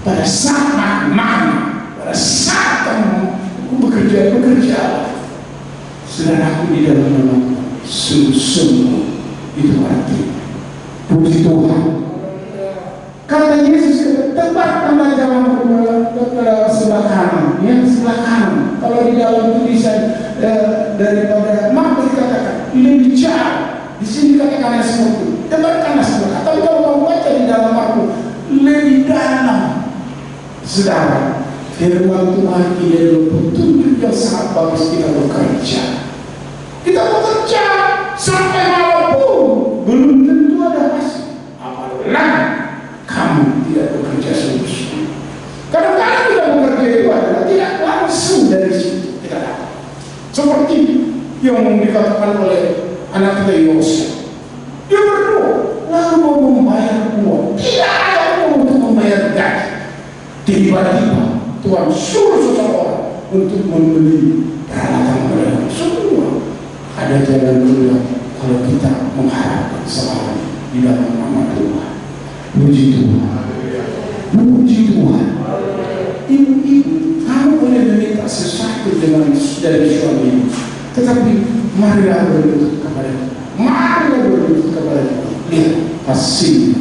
pada saat mana, pada saat kamu bekerja, saudaraku di dalam nama sungguh-sungguh, itu artinya. Puji Tuhan. Kata Yesus, tempatkanlah jalan ke sebelah kanan, yang sebelah kanan. Kalau di dalam tulisan daripada Markus dikatakan lebih jauh. Di sini katakan yang seperti itu. Tempatkanlah sebelah kanan. Tapi kalau kamu baca di dalam Markus, lebih dalam. Saudara, firman Tuhan ini adalah petunjuk yang sangat bagus kita bekerja. Kita bekerja sampai malam pun belum tentu ada hasil. Apalagi kamu tidak bekerja sungguh-sungguh. Kadang-kadang kita bekerja itu adalah tidak langsung dari situ kita dapat. Seperti yang dikatakan oleh anak kita Yosef. Dia berdoa lalu mau membayar uang. Tidak ada uang untuk membayar gaji. Tiba-tiba Tuhan suruh seseorang untuk membeli peralatan mereka. Semua ada jalan keluar kalau kita mengharapkan selalu di dalam nama Tuhan. Puji Tuhan. Puji Tuhan. Ibu-ibu, kamu boleh meminta sesuatu dari suami, tetapi marilah berlutut kepada Tuhan. Marilah berlutut kepada Tuhan. Lihat hasilnya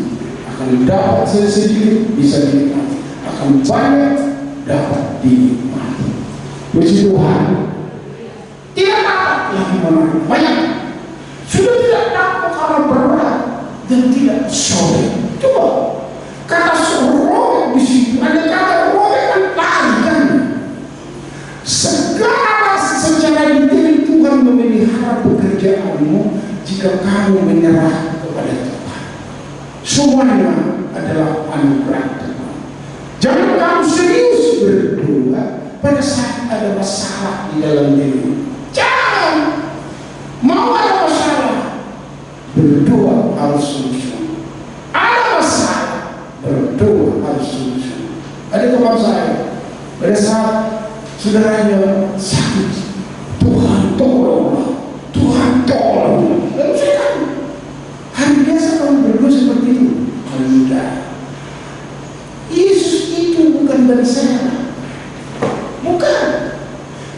akan dapat sedikit bisa dinikmati, akan banyak dapat dinikmati. Puji Tuhan. Tidak dapat lagi menarik banyak. Sudah tidak dapat karena berat dan tidak sobek. Coba kata sobek di situ ada kata robek kan panjang. Segala secara detail Tuhan memelihara pekerjaanmu jika kamu menyerah kepada Tuhan. Semuanya adalah anugerah Tuhan. Jangan kamu serius berdoa pada saat ada masalah di dalam diri. Jangan. Mau ada masalah, berdoa harus sungguh-sungguh. Ada masalah, berdoa harus sungguh-sungguh. Ada teman saya, pada saat saudaranya sakit, Tuhan tolonglah, Tuhan tolonglah. Lalu saya tahu, hari biasa kamu berdoa seperti itu. Tidak. Yesus itu bukan dari saya, bukan.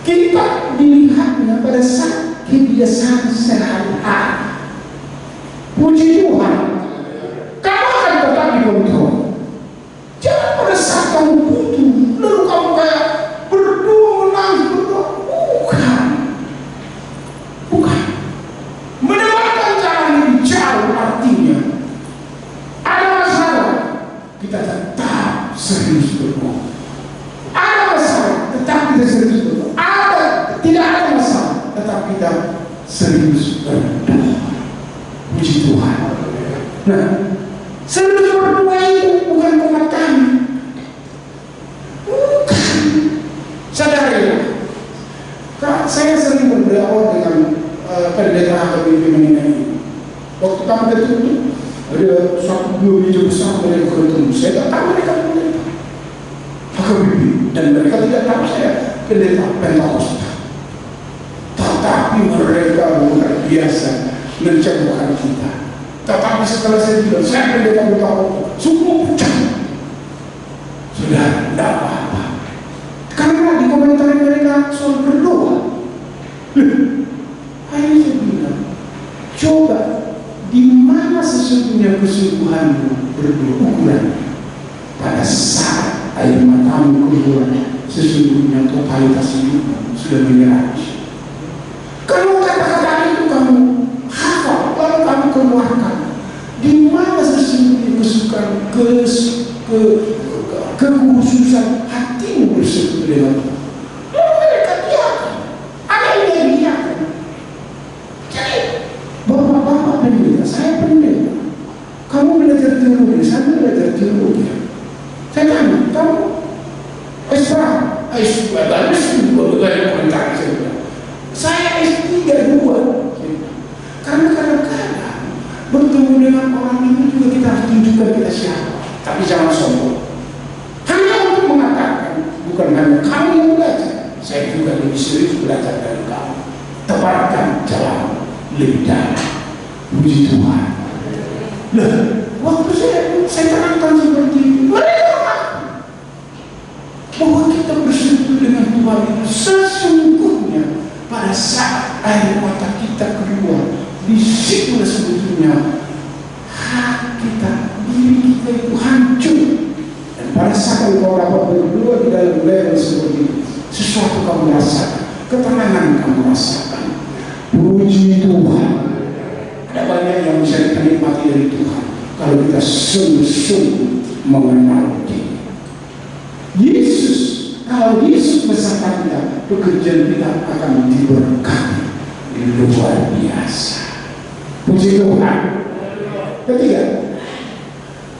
Kita dilihatnya pada saat kebiasaan sehari-hari. Puji Tuhan. Kamu akan tetap dikontrol. Jangan pada saat kamu butuh lalu kamu kayak berdoa menangis berdoa. Bukan. Mendengarkan jalan lebih jauh artinya ada masalah, kita tetap serius berdoa. Ada masalah, tetap kita serius berdoa. Tidak ada masalah, tetap kita serius berdoa. Puji Tuhan. Nah, serius berdoa itu bukan pengetahuan. Bukan. Sadarilah. Saya sering berdoa dengan pendeta HKBP mengenai ini. Waktu kami tertutup, Ada suatu dua meja besar mereka bertemu. Saya tak tahu mereka pendeta HKBP, dan mereka tidak tahu saya pendeta Pentakosta. Tetapi mereka luar biasa mencemohkan kita. Tetapi setelah saya bilang saya pendeta Pentakosta, semua pucat. Sudah tidak apa-apa, karena di komentar mereka soal berdoa. Akhirnya saya bilang, coba di mana sesungguhnya kesungguhanmu berdoa ukuran? Pada saat air matamu keluar, sesungguhnya totalitas hidupmu sudah menyerah. Kalau kata-kata itu kamu hafal, lalu kamu keluarkan, di mana sesungguhnya kesukaan, kekhususan hatimu bersekutu dengan Tuhan? Lalu mereka diakan, ada yang diakan. Jadi bapak-bapak pendeta, saya pendeta, kamu belajar teologi, saya belajar teologi. Saya tanya, kamu S1, bagus, banyak komentar. Saya S3 2. Karena kadang-kadang bertemu dengan orang itu juga kita harus tunjukkan kita siapa, tapi jangan sombong. Hanya untuk mengatakan, bukan hanya kamu yang belajar, saya juga lebih serius belajar dari kamu. Tepatkan jalan lebih dalam. Puji Tuhan. Nah, waktu saya terangkan seperti itu, mereka bahwa kita bersekutu dengan Tuhan itu sesungguhnya pada saat air mata kita keluar, di situ sebetulnya hak kita, diri kita itu hancur. Dan pada saat engkau dapat berdua di dalam level seperti itu, sesuatu kamu rasakan, ketenangan kamu rasakan. Puji Tuhan. Ada banyak yang bisa kita nikmati dari Tuhan kalau kita sungguh-sungguh mengenal Dia. Yesus, kalau Yesus bersama kita, pekerjaan kita akan diberkati luar biasa. Puji Tuhan. Ketiga,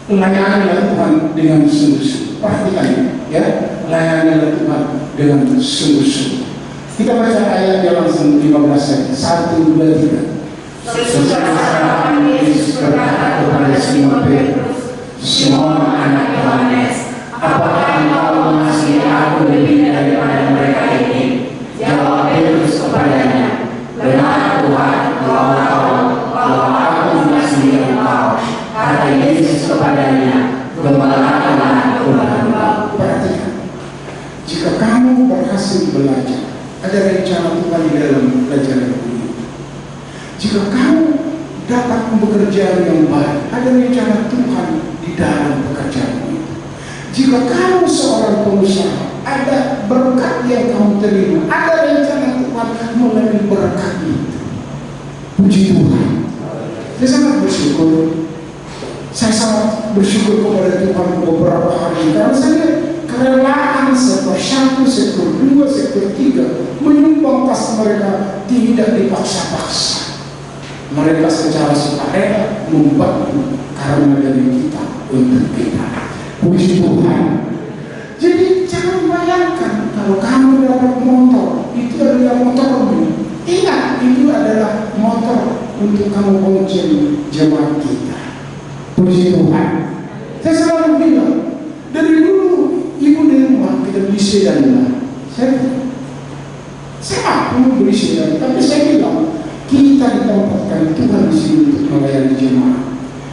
layanilah Tuhan dengan sungguh-sungguh. Perhatikan ya, layanilah Tuhan dengan sungguh-sungguh. Kita baca ayatnya langsung 15 saja. 1, 2, 3. Sesudah Yesus berkata kepada Simon Petrus, Simon anak Yohanes, apakah engkau mengasihi aku lebih daripada mereka ini? Jawab Petrus kepadanya, benar Tuhan, Engkau tahu bahwa aku mengasihi engkau. Kata Yesus kepadanya, gembalakanlah domba-domba. Perhatikan, jika kamu berhasil belajar, ada rencana Tuhan di dalam pelajaran ini. Jika kamu dapat pekerjaan yang baik, ada rencana Tuhan di dalam pekerjaan itu. Jika kamu seorang pengusaha, ada berkat yang kamu terima, ada rencana Tuhan melalui berkat itu. Puji Tuhan. Saya sangat bersyukur. Saya sangat bersyukur kepada Tuhan beberapa hari karena saya kerelaan sektor 1, sektor 2, sektor 3 menyumbang kas mereka tidak dipaksa-paksa. Mereka secara sukarela membantu karena dari kita untuk kita. Puji Tuhan. Jadi jangan bayangkan kalau kamu dapat motor, itu adalah motormu. Ingat, itu adalah motor untuk kamu bonceng jemaat kita. Puji Tuhan. Saya selalu bilang, dari dulu ibu di rumah kita beli sedan lah. Saya mampu beli sedan, tapi saya bilang kita ditempatkan Tuhan di sini untuk melayani jemaat.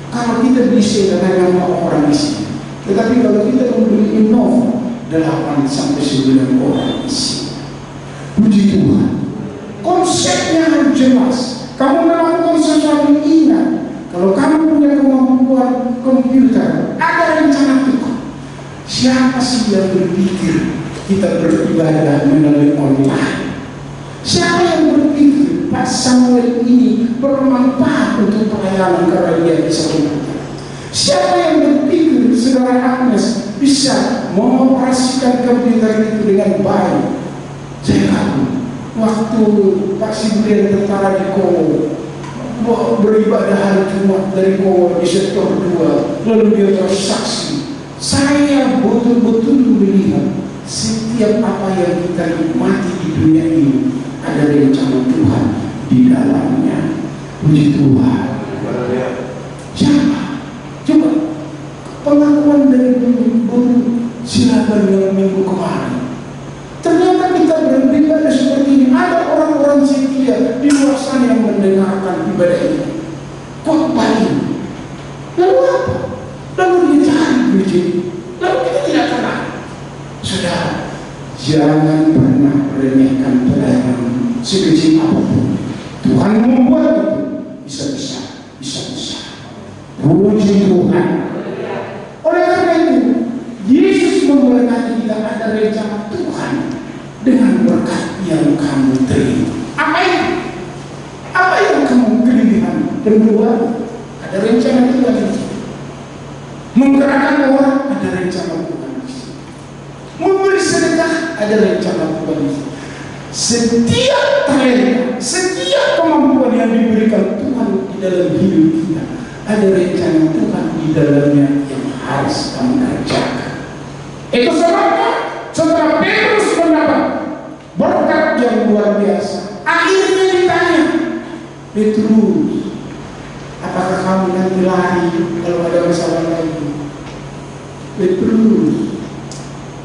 Kalau kita beli sedan hanya 4 orang di sini, tetapi kalau kita membeli Innova 8 sampai 9 orang di sini. Puji Tuhan. Konsepnya harus jelas. Kamu melakukan sesuatu, ingat, kalau kamu punya kemampuan komputer, ada rencana Tuhan. Siapa sih yang berpikir kita beribadah melalui online? Siapa yang berpikir Pak Samuel ini bermanfaat untuk pelayanan karena dia bisa komputer? Siapa yang berpikir saudara Agnes bisa mengoperasikan komputer itu dengan baik? Jangan. Waktu Pak Sibrian tentara di Kongo beribadah hari Jumat dari Kongo di sektor 2, lalu dia bersaksi, saya betul-betul melihat setiap apa yang kita nikmati di dunia ini ada rencana Tuhan di dalamnya. Puji Tuhan. Siapa? kecil, lalu kita tidak kenal. Saudara, jangan pernah meremehkan pelayanan sekecil apapun. Tuhan membuat itu bisa besar, bisa besar. Puji Tuhan. Oleh karena itu, Yesus memberkati kita, ada rencana Tuhan dengan berkat yang kamu terima. Apa itu? Apa yang kamu kelebihan? Kedua, ada rencana Tuhan. Menggerakkan orang, ada rencana Tuhan. Memberi sedekah, ada rencana Tuhan. Setiap talenta, setiap kemampuan yang diberikan Tuhan di dalam hidup kita, ada rencana Tuhan di dalamnya yang harus kamu kerjakan. Itu sebabnya setelah Petrus mendapat berkat yang luar biasa, akhirnya ditanya, Petrus, apakah kamu nanti lari kalau ada masalah lagi? Petrus,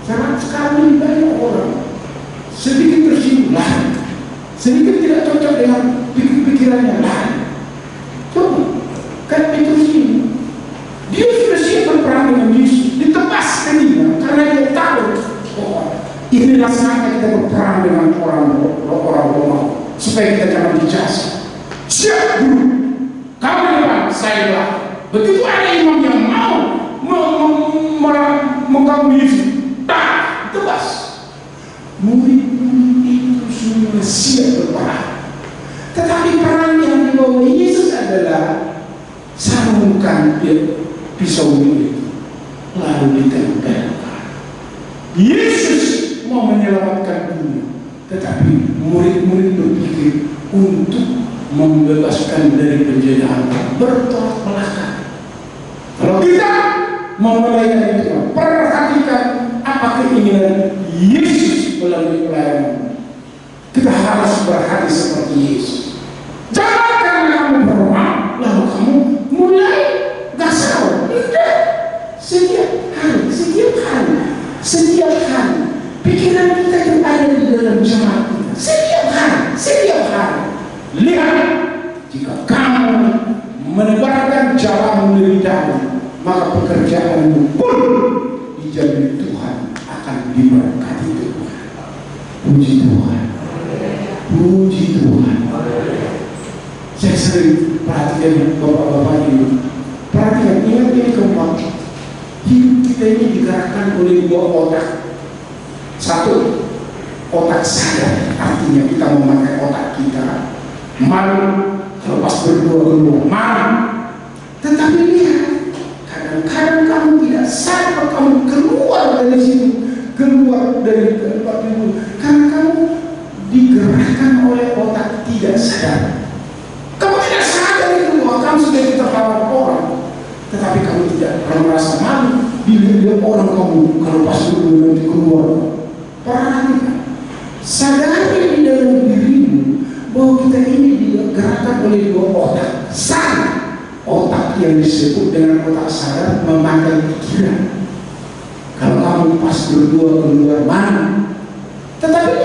sangat sekali banyak orang sedikit tersinggung, sedikit tidak cocok dengan pikirannya. Coba, kan Petrus ini, dia sudah siap berperang dengan Yesus, ditebas telinga karena dia tahu, inilah saatnya kita berperang dengan orang Romawi supaya kita jangan dijasa. Siap dulu, kamu depan, saya depan. Begitu ada imam yang mau mengganggu Yesus, tebas. Murid-murid itu semua siap berperang. Tetapi perang yang dibawa Yesus adalah sarungkan pisau itu, lalu ditempelkan. Yesus mau menyelamatkan dunia, tetapi murid-murid berpikir untuk membebaskan dari penjajahan, bertolak belakang. Kalau kita mau melayani Tuhan, perhatikan apa keinginan Yesus melalui pelayanan. Kita harus berhati seperti Yesus. Jangan karena kamu berdoa lalu kamu mulai gasau. Tidak. Setiap hari pikiran kita yang ada di dalam jemaat kita. Setiap hari. Lihat, jika kamu menebarkan jalanmu lebih dahulu, maka pekerjaanmu pun dijamin Tuhan akan diberkati Tuhan. Puji Tuhan. Puji Tuhan. Saya sering perhatikan bapak-bapak ini. Perhatikan, ingat ini keempat. Hidup kita ini digerakkan oleh dua otak. Satu, otak sadar, artinya kita memakai otak kita. Malu, kalau pas berdua malu. Tetapi lihat, kadang-kadang kamu tidak sadar, kamu keluar dari situ, keluar dari tempat itu, karena kamu digerakkan oleh otak tidak sadar. Kamu tidak sadar itu bahwa kamu sudah ditertawa orang, tetapi kamu tidak pernah merasa malu dilihat orang kamu kalau pas dulu nanti keluar. Perhatikan, sadari di dalam dirimu bahwa kita ini digerakkan oleh dua otak. Otak yang disebut dengan otak sadar memakai pikiran. Kalau kamu pas berdua keluar mana? Tetapi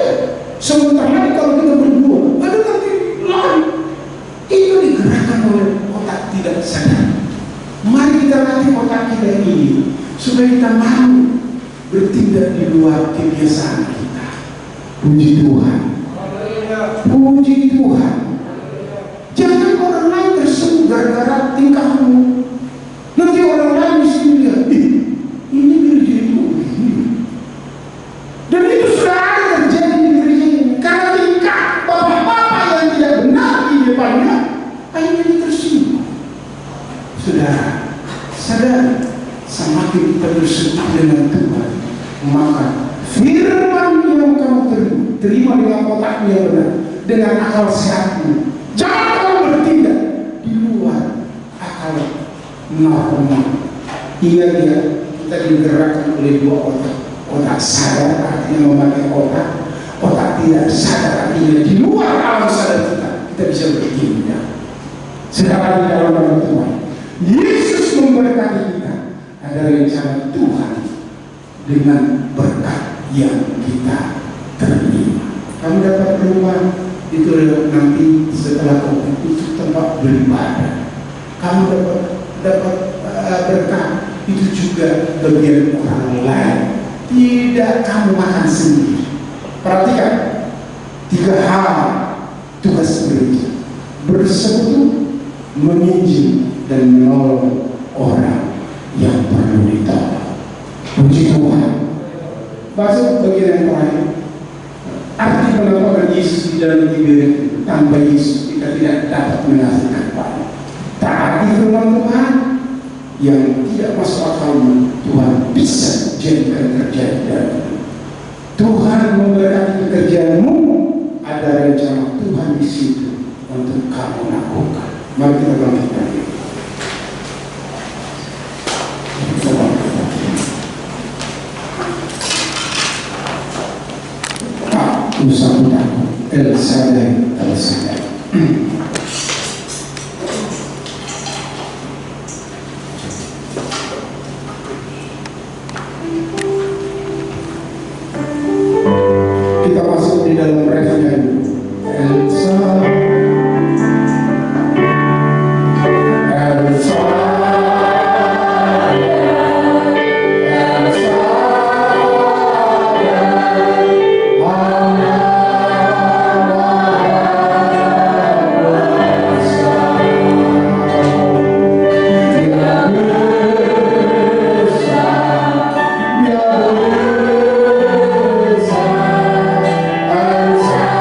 sementara kalau kita berdua, ada nanti lain. Itu digerakkan oleh otak tidak sadar. Mari kita latih otak kita ini supaya kita mau bertindak di luar kebiasaan kita. Puji Tuhan. Puji Tuhan. Jangan orang lain tersebut gara-gara tingkahmu. Nanti orang lain di sini lihat, ini gereja itu begini. Dan itu sudah ada terjadi di gereja ini. Karena tingkah bapak-bapak yang tidak benar di depannya, akhirnya tersinggung. Saudara, sadar, semakin kita berseru dengan Tuhan, maka firman yang kamu terima dengan otakmu yang benar, dengan akal sehatmu. Jangan kamu bertindak di luar akal normal. Ingat ya, kita digerakkan oleh dua otak. Otak sadar artinya memakai otak tidak sadar artinya di luar alam sadar kita bisa bertindak. Sedangkan di dalam nama Tuhan, Yesus memberkati kita. Ada rencana Tuhan dengan berkat yang kita terima. Kamu dapat rumah itu nanti setelah kamu itu tempat beribadah. Kamu dapat berkat itu juga bagian orang lain. Tidak kamu makan sendiri. Perhatikan 3 hal tugas gereja: bersekutu, meminjam, dan menolong orang yang perlu ditolong. Puji Tuhan. Masuk bagian yang terakhir. Arti penampakan Yesus di dalam Bible, tanpa Yesus kita tidak dapat menghasilkan banyak. Taati firman Tuhan, yang tidak masuk akal Tuhan bisa jadikan terjadi dalam Tuhan memberkati pekerjaanmu. Ada rencana Tuhan di situ untuk kamu lakukan. Mari kita bangkitkan. Pak Usaha Takut El Sadai El Sadai. Kita masuk di dalam refnya. Elsa, Elsa, Elsa, Elsa,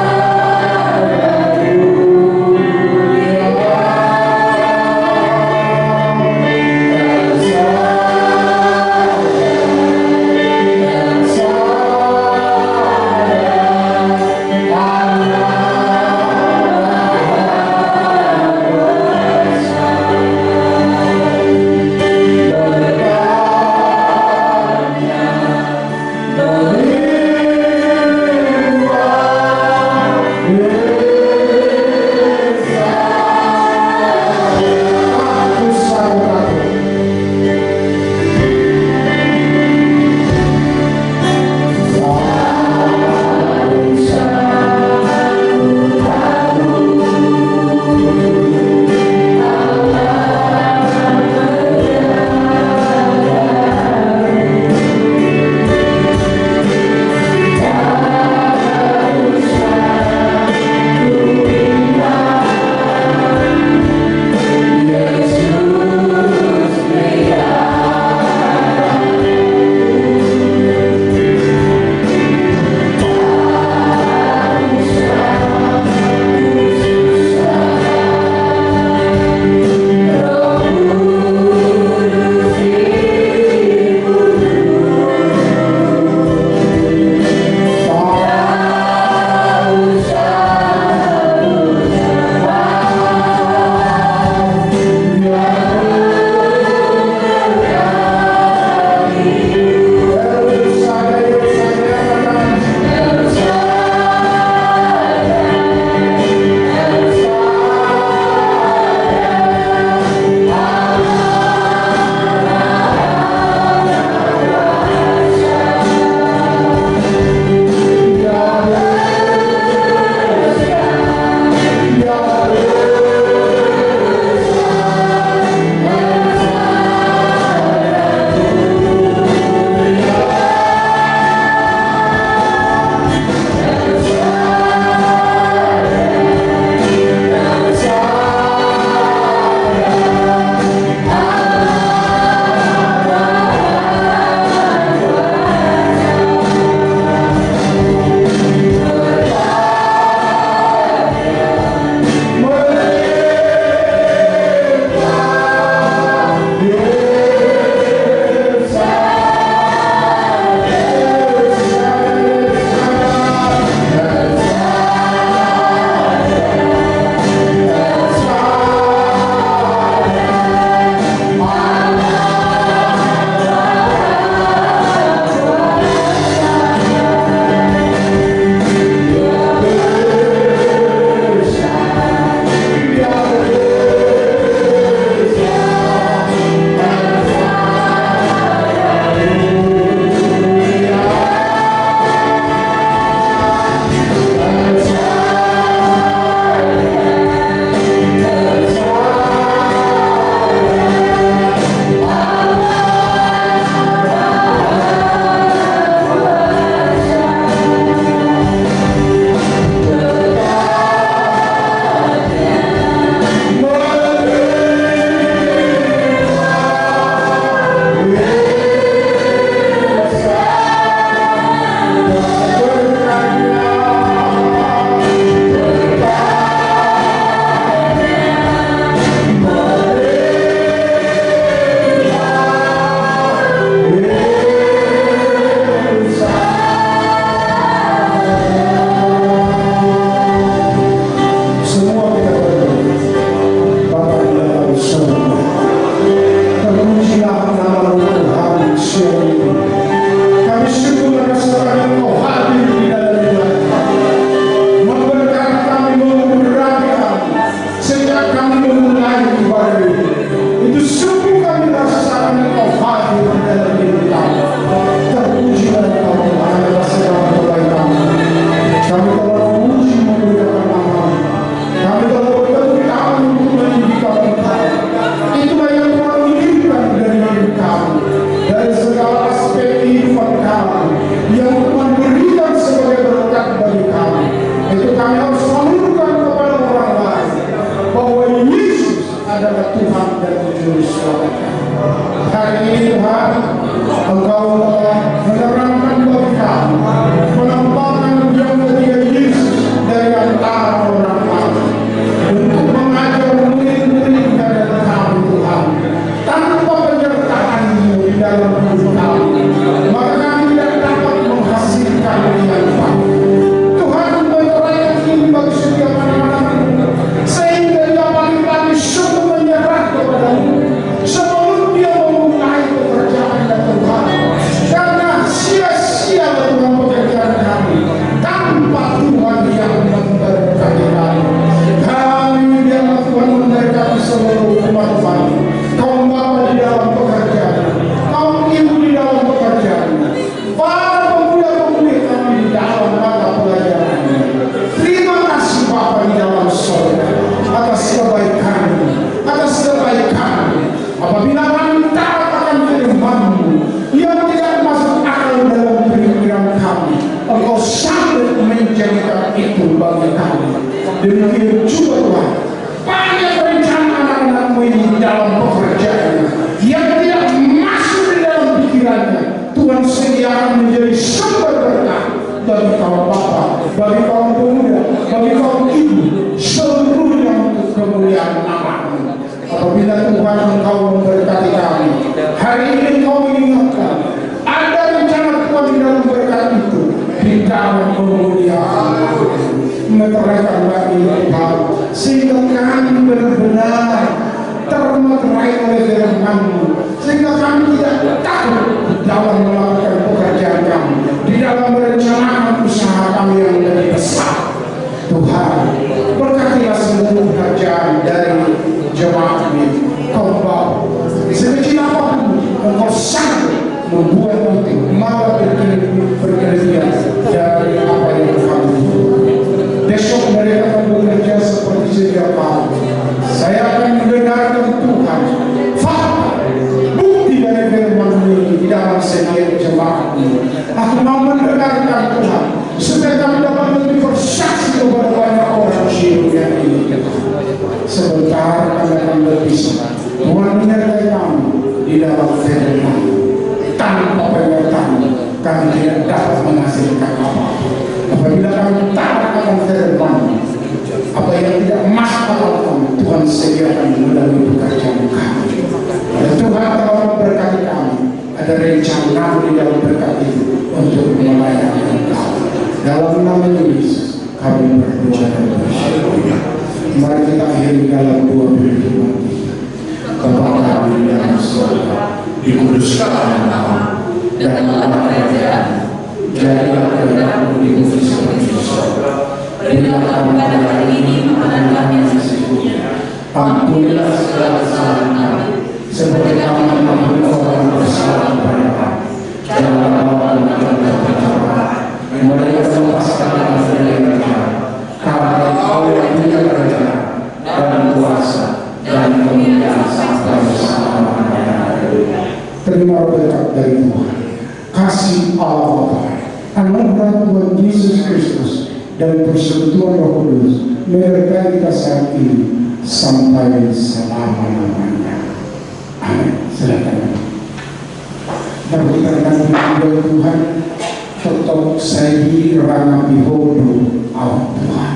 dimuliakan. Hari ini Tuhan, Engkau telah menerangkan bagi kami penampakan yang ketiga Yesus dari antara orang mati untuk mengajar murid-murid dari kami Tuhan. Tanpa penyertaan-Mu di dalam hidup kami, maka kami tidak dapat menghasilkan yang baik. Tuhan menyerahkan ini bagi setiap anak-anak-Mu, sehingga dia pagi-pagi sungguh menyerah kepada-Mu sebelum dia memulai pekerjaan dan Tuhan. Karena sia-sia Tuhan pekerjaan kami tanpa Tuhan yang memberkati kami. Kami biarlah Tuhan memberkati seluruh umat Tuhan. Kaum bapa di dalam pekerjaan, kaum ibu di dalam pekerjaan, para pemuda-pemudi kami di dalam mata pelajarannya. Terima kasih Bapa di dalam surga atas kebaikan. Apabila kami taat akan firman-Mu yang tidak masuk akal dalam pikiran kami, Engkau sanggup menjadikan itu bagi kami. Demikian juga Tuhan, banyak rencana anak-anak-Mu ini di dalam pekerjaannya yang tidak masuk di dalam pikirannya. Tuhan sediakan menjadi sumber berkah bagi kaum bapa, bagi kaum pemuda, bagi kaum ibu, seluruhnya untuk kemuliaan nama-Mu. Apabila Tuhan Engkau memberkati kami, hari ini Engkau mengingatkan ada rencana Tuhan di dalam berkat itu di dalam kemuliaan meteraikan bagi Tuhan, sehingga kami benar-benar termeterai oleh firman-Mu, sehingga kami tidak takut di dalam melakukan pekerjaan kami, di dalam merencanakan usaha kami yang lebih besar. Tuhan, berkatilah seluruh pekerjaan dari jemaat ini. Kau bawa sekecil apapun, Engkau sanggup membuat itu malah berkelebihan dari apa yang kami butuh. Besok mereka akan bekerja seperti sedia kala. Saya akan mendengarkan Tuhan fakta, bukti dari firman-Mu di dalam setiap jemaat ini. Aku mau mendengarkan Tuhan supaya kami dapat lebih bersaksi kepada banyak orang di dunia ini. Sebentar kami akan berpisah. Tuhan menyertai kami di dalam firman. Tanpa penyertaan kami tidak dapat menghasilkan apa-apa. Apabila kami taat akan firman, apa yang tidak masuk akal kami, Tuhan sediakan melalui pekerjaan kami. Dan Tuhan telah memberkati kami. Ada rencana di dalam berkat itu untuk melayani Engkau. Dalam nama Yesus kami berdoa dan bersyukur. Mari kita akhiri dalam dua firman kita. Bapa kami di dalam surga, dikuduskan nama-Mu, datanglah kerajaan, jadilah kehendak-Mu di bumi seperti di surga. Berilah kami pada hari ini makanan kami yang sesungguhnya. Ampunilah segala kesalahan kami, seperti kami mengampuni orang yang bersalah kepada kami. Janganlah bawa kami dalam pencobaan, melainkan lepaskan kami dari yang jahat. Karena Engkau yang punya kerajaan dan kuasa dan kemuliaan sampai selama-lamanya. Terima berkat dari Tuhan, kasih Allah Bapa, anugerah Tuhan Yesus Kristus, dan persekutuan Roh Kudus menyertai kita saat ini sampai selama-lamanya. Amin. Silakan. Berbicara dengan Tuhan, tetap saya rana bihodo Allah Tuhan.